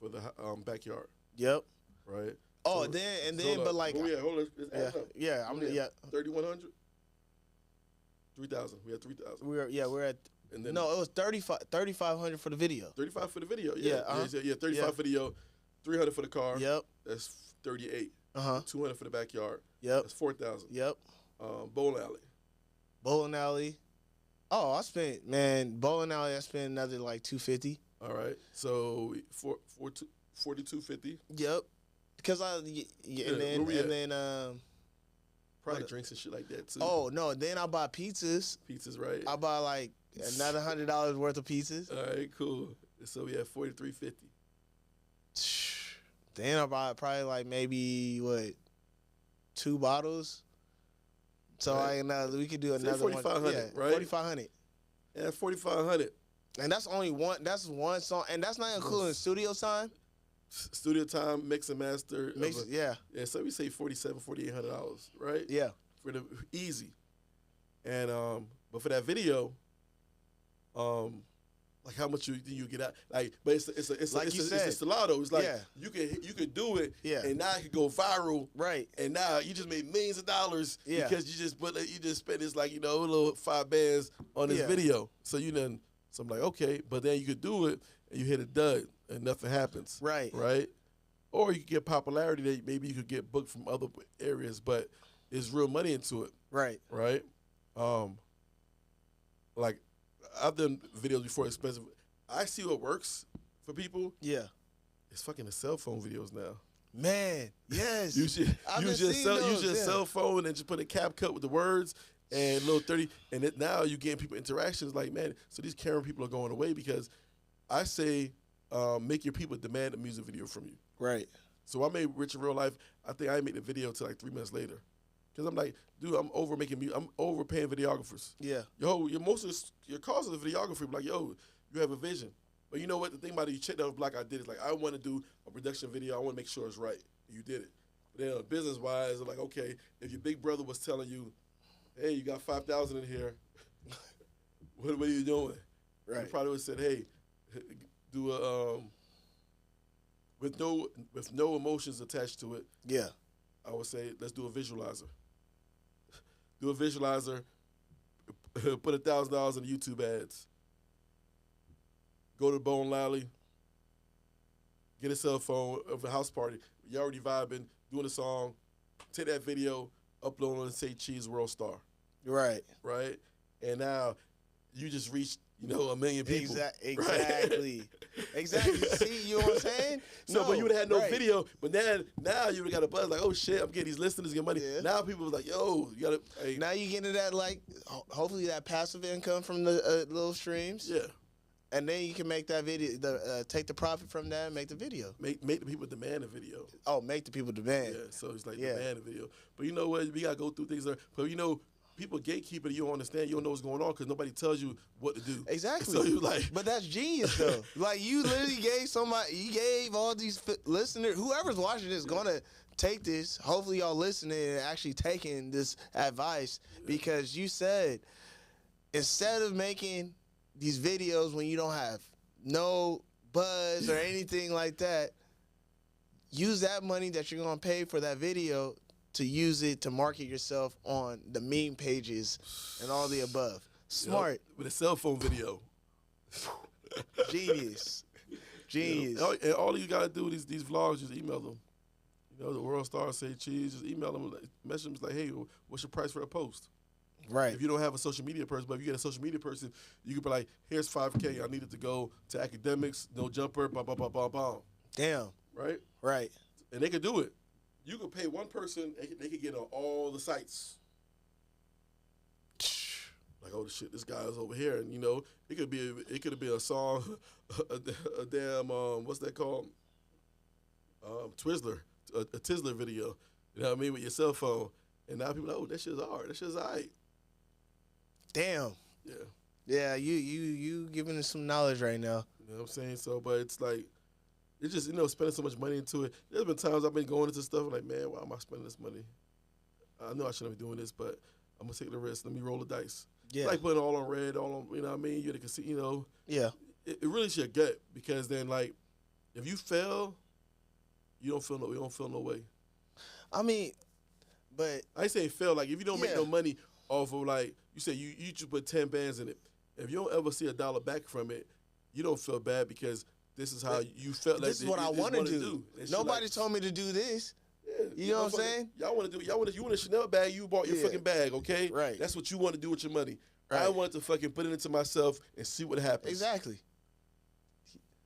the backyard. Yep. Right. Oh, so, but like. Oh yeah, hold on. Yeah. 3,100. 3,000. We had 3,000. We're at. And then, no, it was 3,500 for the video. 35 for the video. Yeah. Yeah. 35 for the video. 300 for the car. Yep. That's 38. 200 for the backyard. Yep. That's 4,000. Yep. Bowling alley. Oh, I spent I spent another like $250. All right. So 4,250. Yep. Because probably drinks and shit like that too. Oh no, then I buy pizzas. Pizzas, right? I buy like another $100 worth of pizzas. All right, cool. So we have 4,350. Then I buy probably like maybe 2 bottles. So right. We could do another 4,500, right? 4,500. Yeah, 4,500. And that's only one. That's one song, and that's not including studio time. Studio time, mix and master. Yeah. So we say $4,800, right? Yeah. For the easy. And but for that video, like how much you get out, like, but it's Like it's you a said. stiletto. It's like Yeah. you could do it, Yeah. and now it could go viral, Right. and now you just made millions of dollars Yeah. because you just spent this, like, a little 5 bands on this Yeah. video. So so I'm like, okay, but then you could do it and you hit a dud and nothing happens, Right. right? Or you could get popularity that maybe you could get booked from other areas, but there's real money into it, Right. right? Like, I've done videos before, expensive. I see what works for people. Yeah. It's fucking the cell phone videos now. Man. Yes. You should I've use been your seeing cell, those, use your yeah. cell phone and just put a cap cut with the words and little 30. And now you're getting people interactions. Like, man, so these camera people are going away because I say make your people demand a music video from you. Right. So I made Rich in Real Life. I think I made the video till like 3 minutes later. Because I'm like, dude, I'm overpaying videographers. Yeah. Most of your cost of the videographer, like, yo, you have a vision. But you know what? The thing about it, you check that block I did is like, I want to do a production video. I want to make sure it's right. You did it. But then business-wise, I'm like, okay, if your big brother was telling you, hey, you got 5,000 in here, what are you doing? Right. You probably would have said, hey, do a, with no emotions attached to it, Yeah. I would say, let's do a visualizer. Do a visualizer, put $1,000 in YouTube ads. Go to Bone Alley, get a cell phone of a house party. You're already vibing, doing a song. Take that video, upload it, and say Cheese World Star. Right. Right? And now you just reached, 1 million people. Exactly. Right? Exactly. See, you know what I'm saying? So, but you would have had no right. video, but then now you would have got a buzz like, oh shit, I'm getting these listeners, get money. Yeah. Now people was like, yo, you gotta, hey. Now you get into that, like, hopefully that passive income from the little streams. Yeah. And then you can make that video, take the profit from that and make the video. Make the people demand a video. Oh, make the people demand. Yeah, so it's like Yeah. demand a video. But you know what? We gotta go through things. But people gatekeep it. You don't understand. You don't know what's going on because nobody tells you what to do. Exactly. So you like, But that's genius, though. Like, you literally you gave all these listeners, whoever's watching this, gonna take this. Hopefully, y'all listening and actually taking this advice because you said instead of making these videos when you don't have no buzz or anything like that, use that money that you're gonna pay for that video to use it to market yourself on the meme pages and all the above. Smart. with a cell phone video. Genius. Genius. And all you gotta do with these vlogs, just email them. The World Star say Cheese. Just email them, message them like, hey, what's your price for a post? Right. If you don't have a social media person, but if you get a social media person, you could be like, here's $5K. I need it to go to academics, no jumper, blah, blah, blah, blah, blah. Damn. Right? Right. And they could do it. You could pay one person, they could get on all the sites. Like, oh shit, this guy is over here, and it could be a song, a damn what's that called? Twizzler, a Twizzler video. You know what I mean, with your cell phone, and now people know, oh, that shit's hard, that shit's alright. Damn. Yeah. Yeah, you giving us some knowledge right now. You know what I'm saying? So, but it's like, it's just, spending so much money into it. There's been times I've been going into stuff like, man, why am I spending this money? I know I shouldn't be doing this, but I'm going to take the risk. Let me roll the dice. Yeah. It's like putting all on red, all on, you know what I mean? You're the casino, Yeah. It really should gut because then, like, if you fail, you don't feel no way. I mean, but I ain't saying fail. Like, if you don't make Yeah. no money off of, like, you say you just put 10 bands in it. If you don't ever see $1 back from it, you don't feel bad because this is how you felt. this is what I want to do. And she Nobody like, told me to do this. yeah, You know what I'm saying? Y'all want to do. You want a Chanel bag. You bought your Yeah. fucking bag, okay? Right. That's what you want to do with your money. Right. I want to fucking put it into myself and see what happens. Exactly.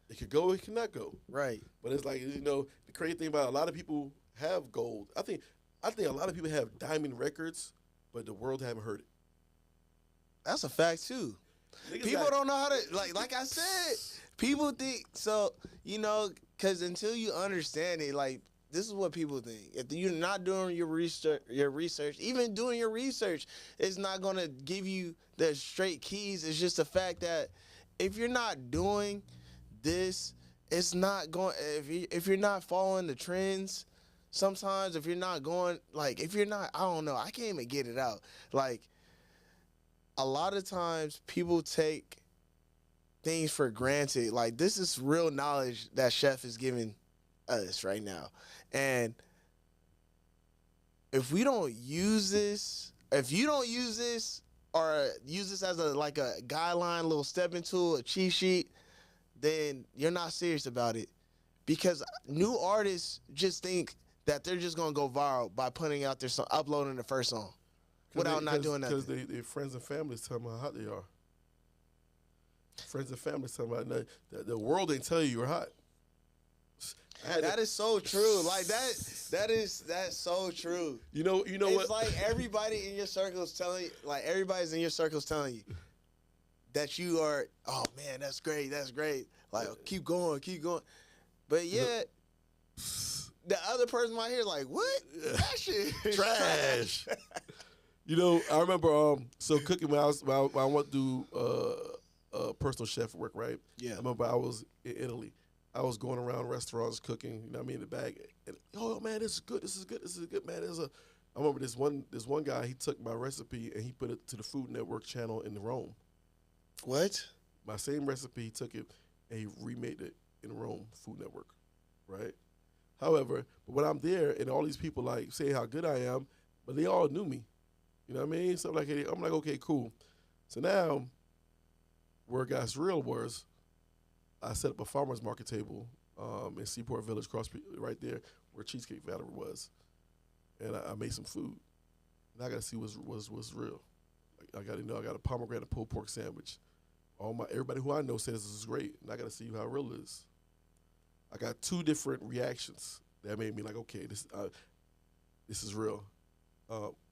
It could go. It cannot go. Right. But it's like the crazy thing about a lot of people have gold. I think a lot of people have diamond records, but the world haven't heard it. That's a fact too. Niggas People got- don't know how to like I said. People think so. Because until you understand it, like this is what people think. If you're not doing your research, even doing your research, it's not gonna give you the straight keys. It's just the fact that if you're not doing this, it's not going. If you're not following the trends, sometimes if you're not going, like if you're not, I don't know. I can't even get it out. Like a lot of times, people take things for granted. Like, this is real knowledge that Chef is giving us right now. And if we don't use this, if you don't use this or use this as a guideline, little stepping tool, a cheat sheet, then you're not serious about it. Because new artists just think that they're just gonna go viral by putting out their song, uploading the first song, without not doing nothing. Because their friends and families tell them how hot they are. Friends and families tell them that the world ain't tell you you're hot. That is so true. Like that's so true. You know it's what? It's like everybody in your circles telling you, everybody's in your circles telling you that you are, oh man, that's great. Like, keep going. But yet, the other person might hear like, what? That shit is trash. I remember so cooking when I went to do personal chef work, right? Yeah. I remember I was in Italy. I was going around restaurants cooking, you know what I mean, in the bag. And, oh man, this is good, man. I remember this one guy, he took my recipe and he put it to the Food Network channel in Rome. What? My same recipe, he took it and he remade it in Rome, Food Network, right? However, but when I'm there and all these people like say how good I am, but they all knew me. You know what I mean? So I'm like, okay, cool. So now, where it got real was, I set up a farmer's market table in Seaport Village, right there where Cheesecake Factory was, and I made some food. And I got to see what's real. I got a pomegranate pulled pork sandwich. Everybody who I know says this is great, and I got to see how real it is. I got 2 different reactions that made me like, okay, this is real.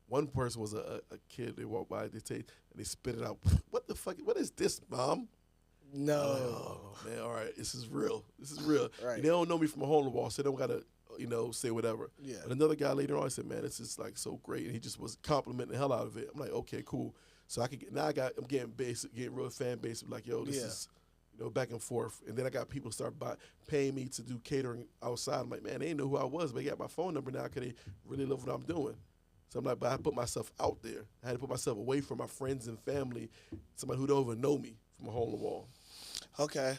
One person was a kid. They walked by, they spit it out. What the fuck? What is this, Mom? No. Oh man, all right, this is real. Right. And they don't know me from a hole in the wall, so they don't gotta, say whatever. Yeah. But another guy later on said, man, this is like so great, and he just was complimenting the hell out of it. I'm like, okay, cool. So I'm getting real fan base, like, yo, this is, back and forth. And then I got people start paying me to do catering outside. I'm like, man, they didn't know who I was, but they got my phone number now because they really love what I'm doing. So I'm like, but I put myself out there. I had to put myself away from my friends and family, somebody who don't even know me from a hole in the wall. Okay.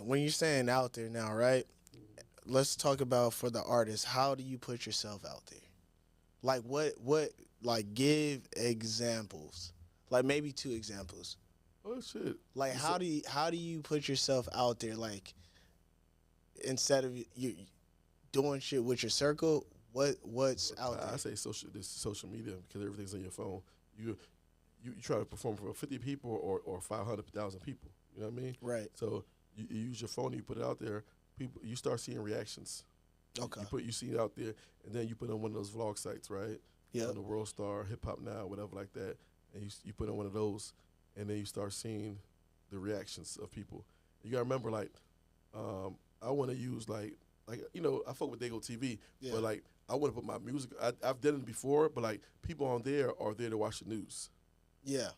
When you're saying out there now, right? Let's talk about for the artist. How do you put yourself out there? Like what? Like give examples. Like maybe 2 examples. Oh shit! Like how do you put yourself out there? Like instead of you doing shit with your circle, what's out there? I say social media because everything's on your phone. You try to perform for 50 people or 500,000 people. You know what I mean? Right. So you use your phone and you put it out there. People, you start seeing reactions. Okay. You see it out there, and then you put on one of those vlog sites, right? Yeah. On the World Star, Hip Hop Now, whatever like that, and you put on one of those, and then you start seeing the reactions of people. You gotta remember, like, I want to use like I fuck with Dago TV, but like I want to put my music. I've done it before, but like people on there are there to watch the news. Yeah.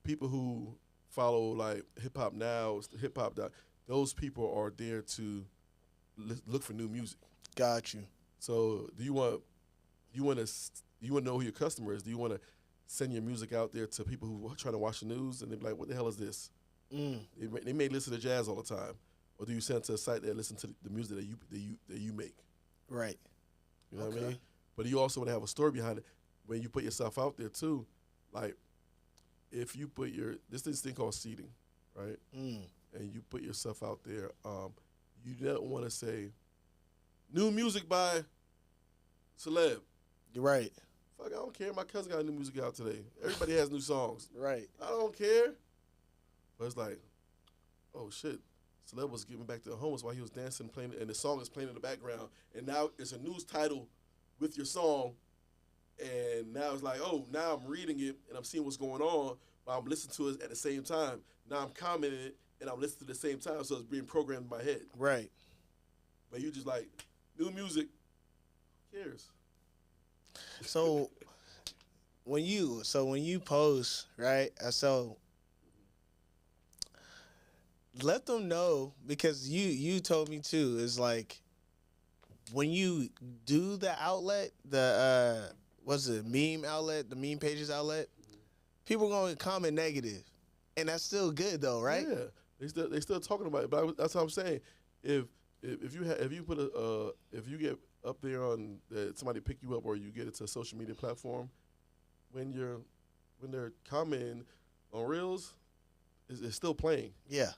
People who follow like Hip Hop Now, Hip Hop, those people are there to look for new music. Got you. So do you want to know who your customer is? Do you want to send your music out there to people who are trying to watch the news and they're like, what the hell is this? They may listen to jazz all the time, or do you send it to a site that listen to the music that you make? Right. You know what I mean? But you also want to have a story behind it when you put yourself out there too. Like if you put this thing called seeding, right? And you put yourself out there, you don't want to say new music by celeb. You're right. Fuck, I don't care. My cousin got new music out today. Everybody has new songs. Right. I don't care. But it's like, oh shit. Celeb was giving back to the homeless while he was dancing, playing, and the song is playing in the background. And now it's a news title with your song. And now it's like, oh, now I'm reading it and I'm seeing what's going on, but I'm listening to it at the same time. Now I'm commenting it and I'm listening at the same time, so it's being programmed in my head. Right. But you just like, new music, who cares? So when you post, right? So let them know, because you told me too, is like when you do the outlet, the what's it, meme outlet, the meme pages outlet, people gonna comment negative. And that's still good though, right? Yeah, they still talking about it. But that's what I'm saying. If you get up there on somebody pick you up or you get it to a social media platform, when they're commenting on reels, it's still playing. Yeah.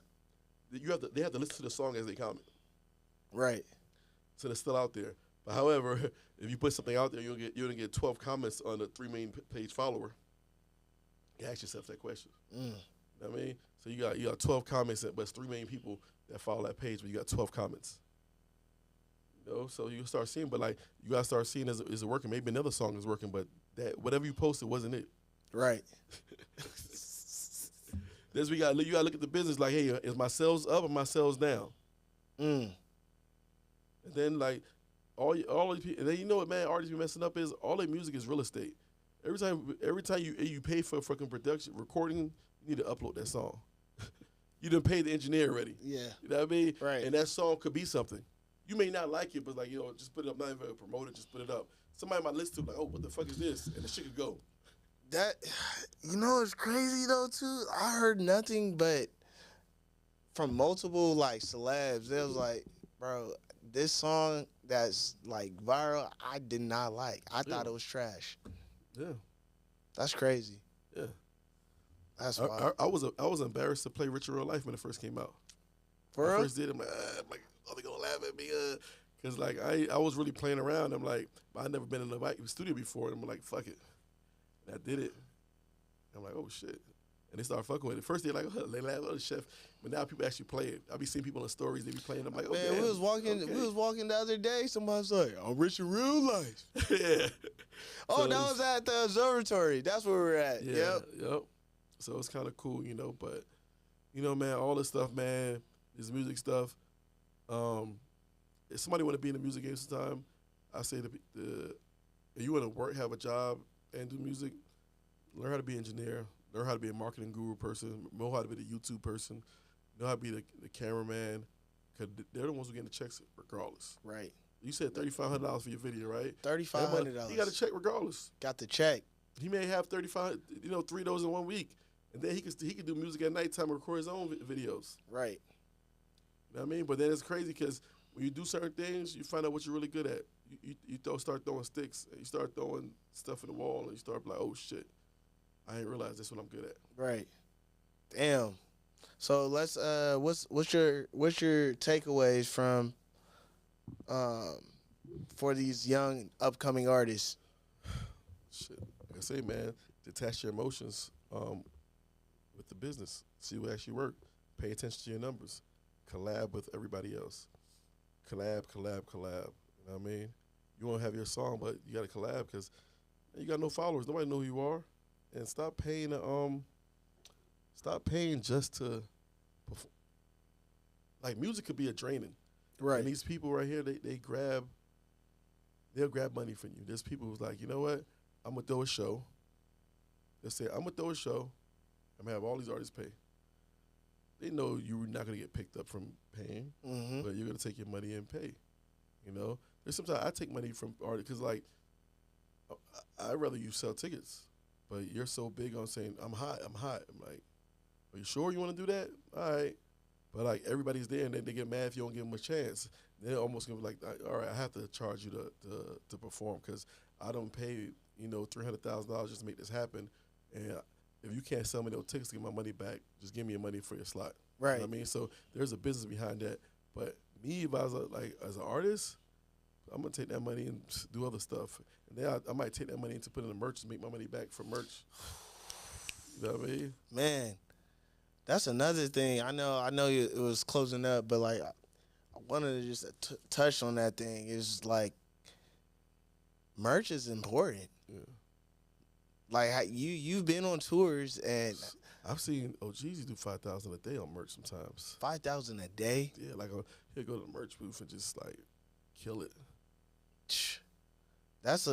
They have to listen to the song as they comment. Right. So they're still out there. But however, if you put something out there, you're gonna get 12 comments on a 3 million page follower. You ask yourself that question. You know what I mean? So you got 12 comments, but it's 3 million people that follow that page, but you got 12 comments. You know, so you start seeing, but like you gotta start seeing is it working? Maybe another song is working, but that whatever you posted wasn't it. Right. You gotta look at the business like, hey, is my sales up or my sales down? And then like all these people, and then you know what, man, artists be messing up is all their music is real estate. Every time you pay for fucking production recording, you need to upload that song. You done paid the engineer already. Yeah. You know what I mean? Right. And that song could be something. You may not like it, but like, just put it up, not even promote it, just put it up. Somebody might listen to it like, oh, what the fuck is this? And the shit could go. That, it's crazy though too. I heard nothing but from multiple like celebs. They was like, bro, this song that's like viral, I did not like. I thought it was trash. Yeah. That's crazy. Yeah. That's wild. I was embarrassed to play Rich in Real Life when it first came out. For real? I first did it, I'm like, oh, they gonna laugh at me? Cause like I was really playing around. I'm like, I never been in the studio before. And I'm like, fuck it. And I did it. I'm like, oh shit. And they started fucking with it. First they like, oh, they laugh, oh, Chef. But now people actually play it. I be seeing people in the stories, they be playing. I'm like, oh, man, damn. we was walking the other day. Somebody's like, I'm Rich in Real Life. Yeah. Oh, that was at the observatory. That's where we're at. Yeah, yep. So it's kind of cool, but, man, all this stuff, man, this music stuff, if somebody want to be in the music game sometime, I say if you want to work, have a job, and do music, learn how to be an engineer, learn how to be a marketing guru person, know how to be the YouTube person, know how to be the cameraman, because they're the ones who get the checks regardless. Right. You said $3,500 for your video, right? $3,500. He got a check regardless. Got the check. He may have 35, 3 of those in 1 week. And then he could do music at nighttime and record his own videos. Right. You know what I mean? But then it's crazy because when you do certain things, you find out what you're really good at. You start throwing sticks, and you start throwing stuff in the wall, and you start like, oh shit, I ain't realize that's what I'm good at. Right. Damn. So let's what's your takeaways from for these young upcoming artists? Shit, like I say, man, detach your emotions with the business. See what actually work. Pay attention to your numbers. Collab with everybody else. Collab. You know what I mean? You want to have your song, but you got to collab because you got no followers. Nobody know who you are. And stop paying just to perform. Like, music could be a draining. Right. And these people right here, they'll grab money from you. There's people who's like, you know what? I'm going to throw a show. They'll say, I'm going to throw a show. I'm going to have all these artists pay. They know you're not going to get picked up from paying, but you're going to take your money and pay. There's sometimes I take money from artists because, like, I'd rather you sell tickets. But you're so big on saying, I'm hot. I'm like, are you sure you want to do that? All right. But, like, everybody's there, and then they get mad if you don't give them a chance. They're almost going to be like, all right, I have to charge you to perform because I don't pay, $300,000 just to make this happen. And if you can't sell me those tickets to get my money back, just give me your money for your slot. Right. You know what I mean? So there's a business behind that. But me, if I was as an artist, I'm going to take that money and do other stuff. And then I might take that money to put in the merch and make my money back for merch. You know what I mean? Man, that's another thing. I know it was closing up, but like I wanted to just touch on that thing. It's like merch is important. Yeah. Like you've been on tours and I've seen OGs do $5,000 a day on merch sometimes. $5,000 a day? Yeah, like he'll go to the merch booth and just like kill it. That's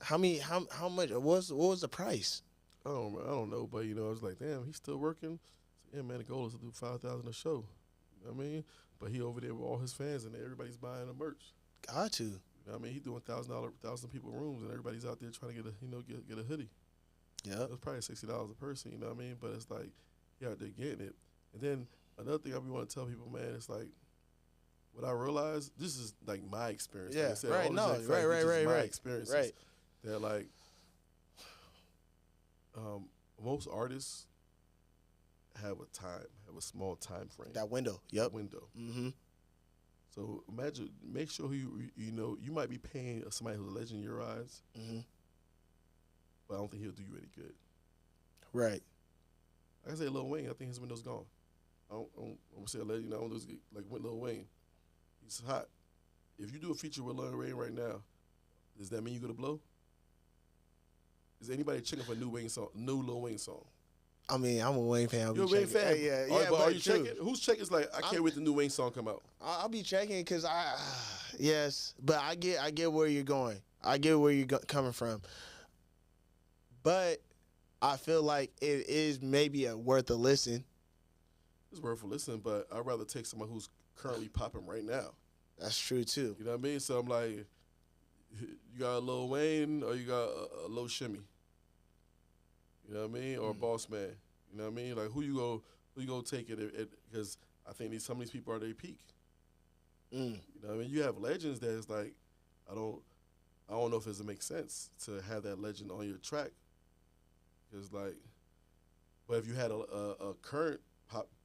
how much? What was the price? I don't know, but I was like, damn, he's still working. So, yeah, man, the goal is to do 5,000 a show. You know what I mean? But he over there with all his fans and everybody's buying the merch. Got to. You know what I mean? He's doing $1,000 people rooms and everybody's out there trying to get a hoodie. Yeah. It's probably $60 a person, you know what I mean? But it's like he out there getting it. And then another thing I want to tell people, man, it's like what I realized. This is like my experience. Yeah, like I said, right. all No, these facts, it's just my experiences. Right. They're like most artists have a small time frame. That window. Yep. Window. Mm-hmm. So make sure who you might be paying somebody who's a legend in your eyes, Mm-hmm. but I don't think he'll do you any good. Right. Like I say, Lil Wayne, I think his window's gone. I'm gonna say a legend. I don't lose like with Lil Wayne. He's hot. If you do a feature with Lil Wayne right now, does that mean you're gonna blow? Is anybody checking for a new Lil Wayne song? I mean, I'm a Wayne fan. You're a Wayne fan? Yeah, But are you checking? Who's checking? It's like, I can't wait the new Wayne song come out. I'll be checking because yes, but I get where you're going. I get where you're coming from. But I feel like it is maybe worth a listen. It's worth a listen, but I'd rather take someone who's currently popping right now. That's true too. You know what I mean? So I'm like, you got a Lil Wayne or you got a Lil Shimmy. You know what I mean? Or Boss Man. You know what I mean? Like who you go take it? Because I think some of these people are at their peak. You know what I mean? You have legends that is like, I don't know if it makes sense to have that legend on your track. Because like, but if you had a current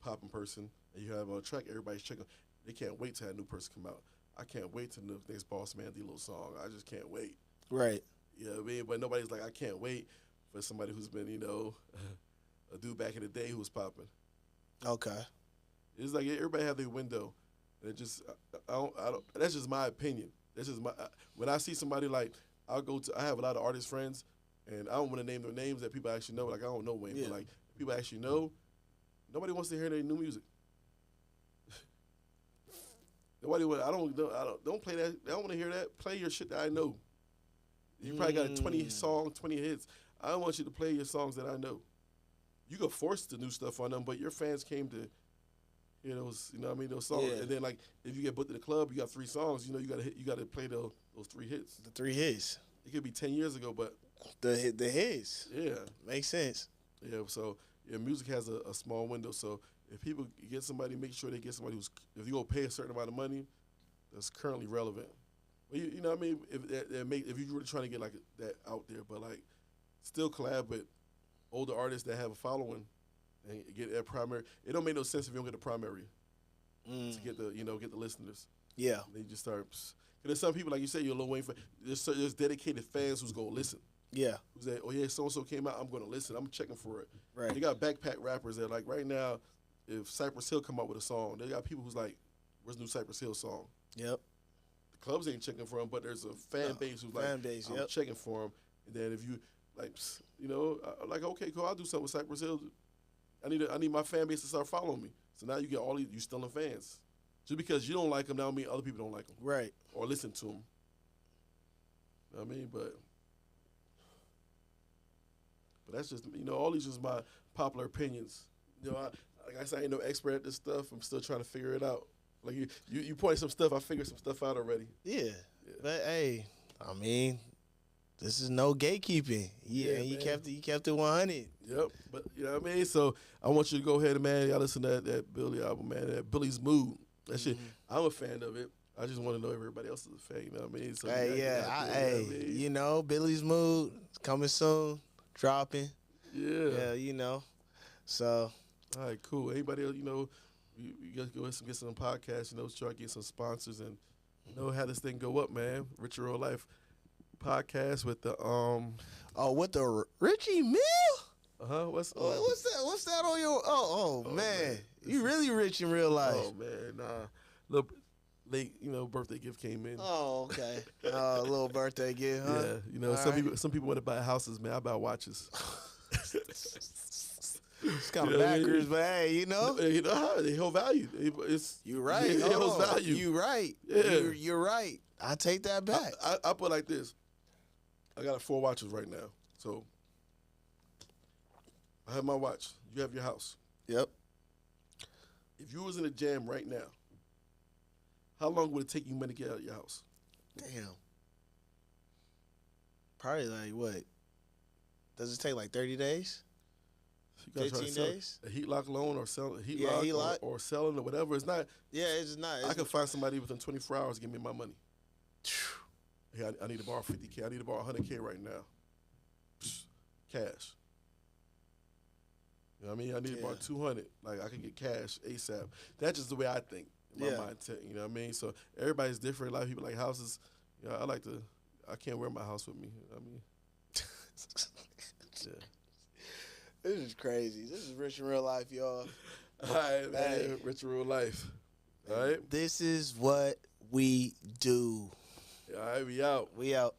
popping person and you have on a track, everybody's checking. They can't wait to have a new person come out. I can't wait to the next Boss Man D-Lo song. I just can't wait. Right. You know what I mean? But nobody's like, I can't wait for somebody who's been, a dude back in the day who was popping. Okay. It's like everybody have their window. And it just, I don't. That's just my opinion. That's just when I see somebody like, I have a lot of artist friends, and I don't want to name their names that people actually know. Like, I don't know Wayne, but like, people actually know, nobody wants to hear their new music. Nobody would. Don't play that. I don't want to hear that. Play your shit that I know. You probably got 20 songs, 20 hits. I don't want you to play your songs that I know. You could force the new stuff on them, but your fans came to hear those. You know what I mean? Those songs. Yeah. And then like, if you get booked to the club, you got 3 songs. You got to play those 3 hits. The 3 hits. It could be 10 years ago, but the hits. Yeah, makes sense. Yeah. So music has a small window. So if people get somebody, make sure they get somebody who's, if you gonna pay a certain amount of money, that's currently relevant. Well, you know what I mean? If you're really trying to get like that out there, but like still collab with older artists that have a following and get that primary. It don't make no sense if you don't get the primary to get the listeners. Yeah. They just start. Cause there's some people, like you say, you're a Lil Wayne fan. There's dedicated fans who's gonna listen. Yeah. Who's that? Oh yeah, so and so came out. I'm gonna listen. I'm checking for it. Right. They got backpack rappers that like right now. If Cypress Hill come out with a song, they got people who's like, "Where's the new Cypress Hill song?" Yep. The clubs ain't checking for him, but there's a fan base who's like, "I'm checking for him." And then if you like, like, okay, cool, I'll do something with Cypress Hill. I need my fan base to start following me. So now you get all these, you stealing fans. Just because you don't like them, now mean other people don't like them. Right. Or listen to them. You know what I mean? But that's just, all these just my popular opinions. Like I said, I ain't no expert at this stuff. I'm still trying to figure it out. Like you pointed some stuff, I figured some stuff out already. Yeah. But hey, I mean, this is no gatekeeping. Yeah, you kept it 100. Yep. But you know what I mean? So I want you to go ahead and, man, y'all listen to that Billy album, man. That Billy's Mood. That shit. I'm a fan of it. I just want to know if everybody else is a fan. You know what I mean? So Billy's Mood coming soon, dropping. Yeah. So. All right, cool. Anybody else, we got to go ahead and get some podcasts, try to get some sponsors and, have this thing go up, man. Richer Real Life podcast with the with the Richie Mill? What's that? What's that on your man. You really rich in real life. Oh man, nah. Little late, birthday gift came in. Oh, okay. A little birthday gift, huh? Yeah, some people want to buy houses, man. I buy watches. It's kind of backwards, but hey, they hold value. You're right. It holds value. You're right. Yeah. You're right. I take that back. I put it like this. I got 4 watches right now. So I have my watch. You have your house. Yep. If you was in a jam right now, how long would it take you to get out of your house? Damn. Probably like what? Does it take like 30 days? You gotta try to 15 sell days? a heat lock loan or sell heat Yeah, lock heat lock. or selling or whatever. It's not. Yeah, it's not. I can find somebody within 24 hours to give me my money. Hey, I need to borrow 50K. I need to borrow 100K right now. Cash. You know what I mean? I need to borrow 200. Like, I can get cash ASAP. That's just the way I think in my mindset. You know what I mean? So everybody's different. A lot of people like houses. You know, I can't wear my house with me. You know what I mean? Yeah. This is crazy. This is Rich in Real Life, y'all. All right, man. Rich in Real Life. All right? This is what we do. All right, we out. We out.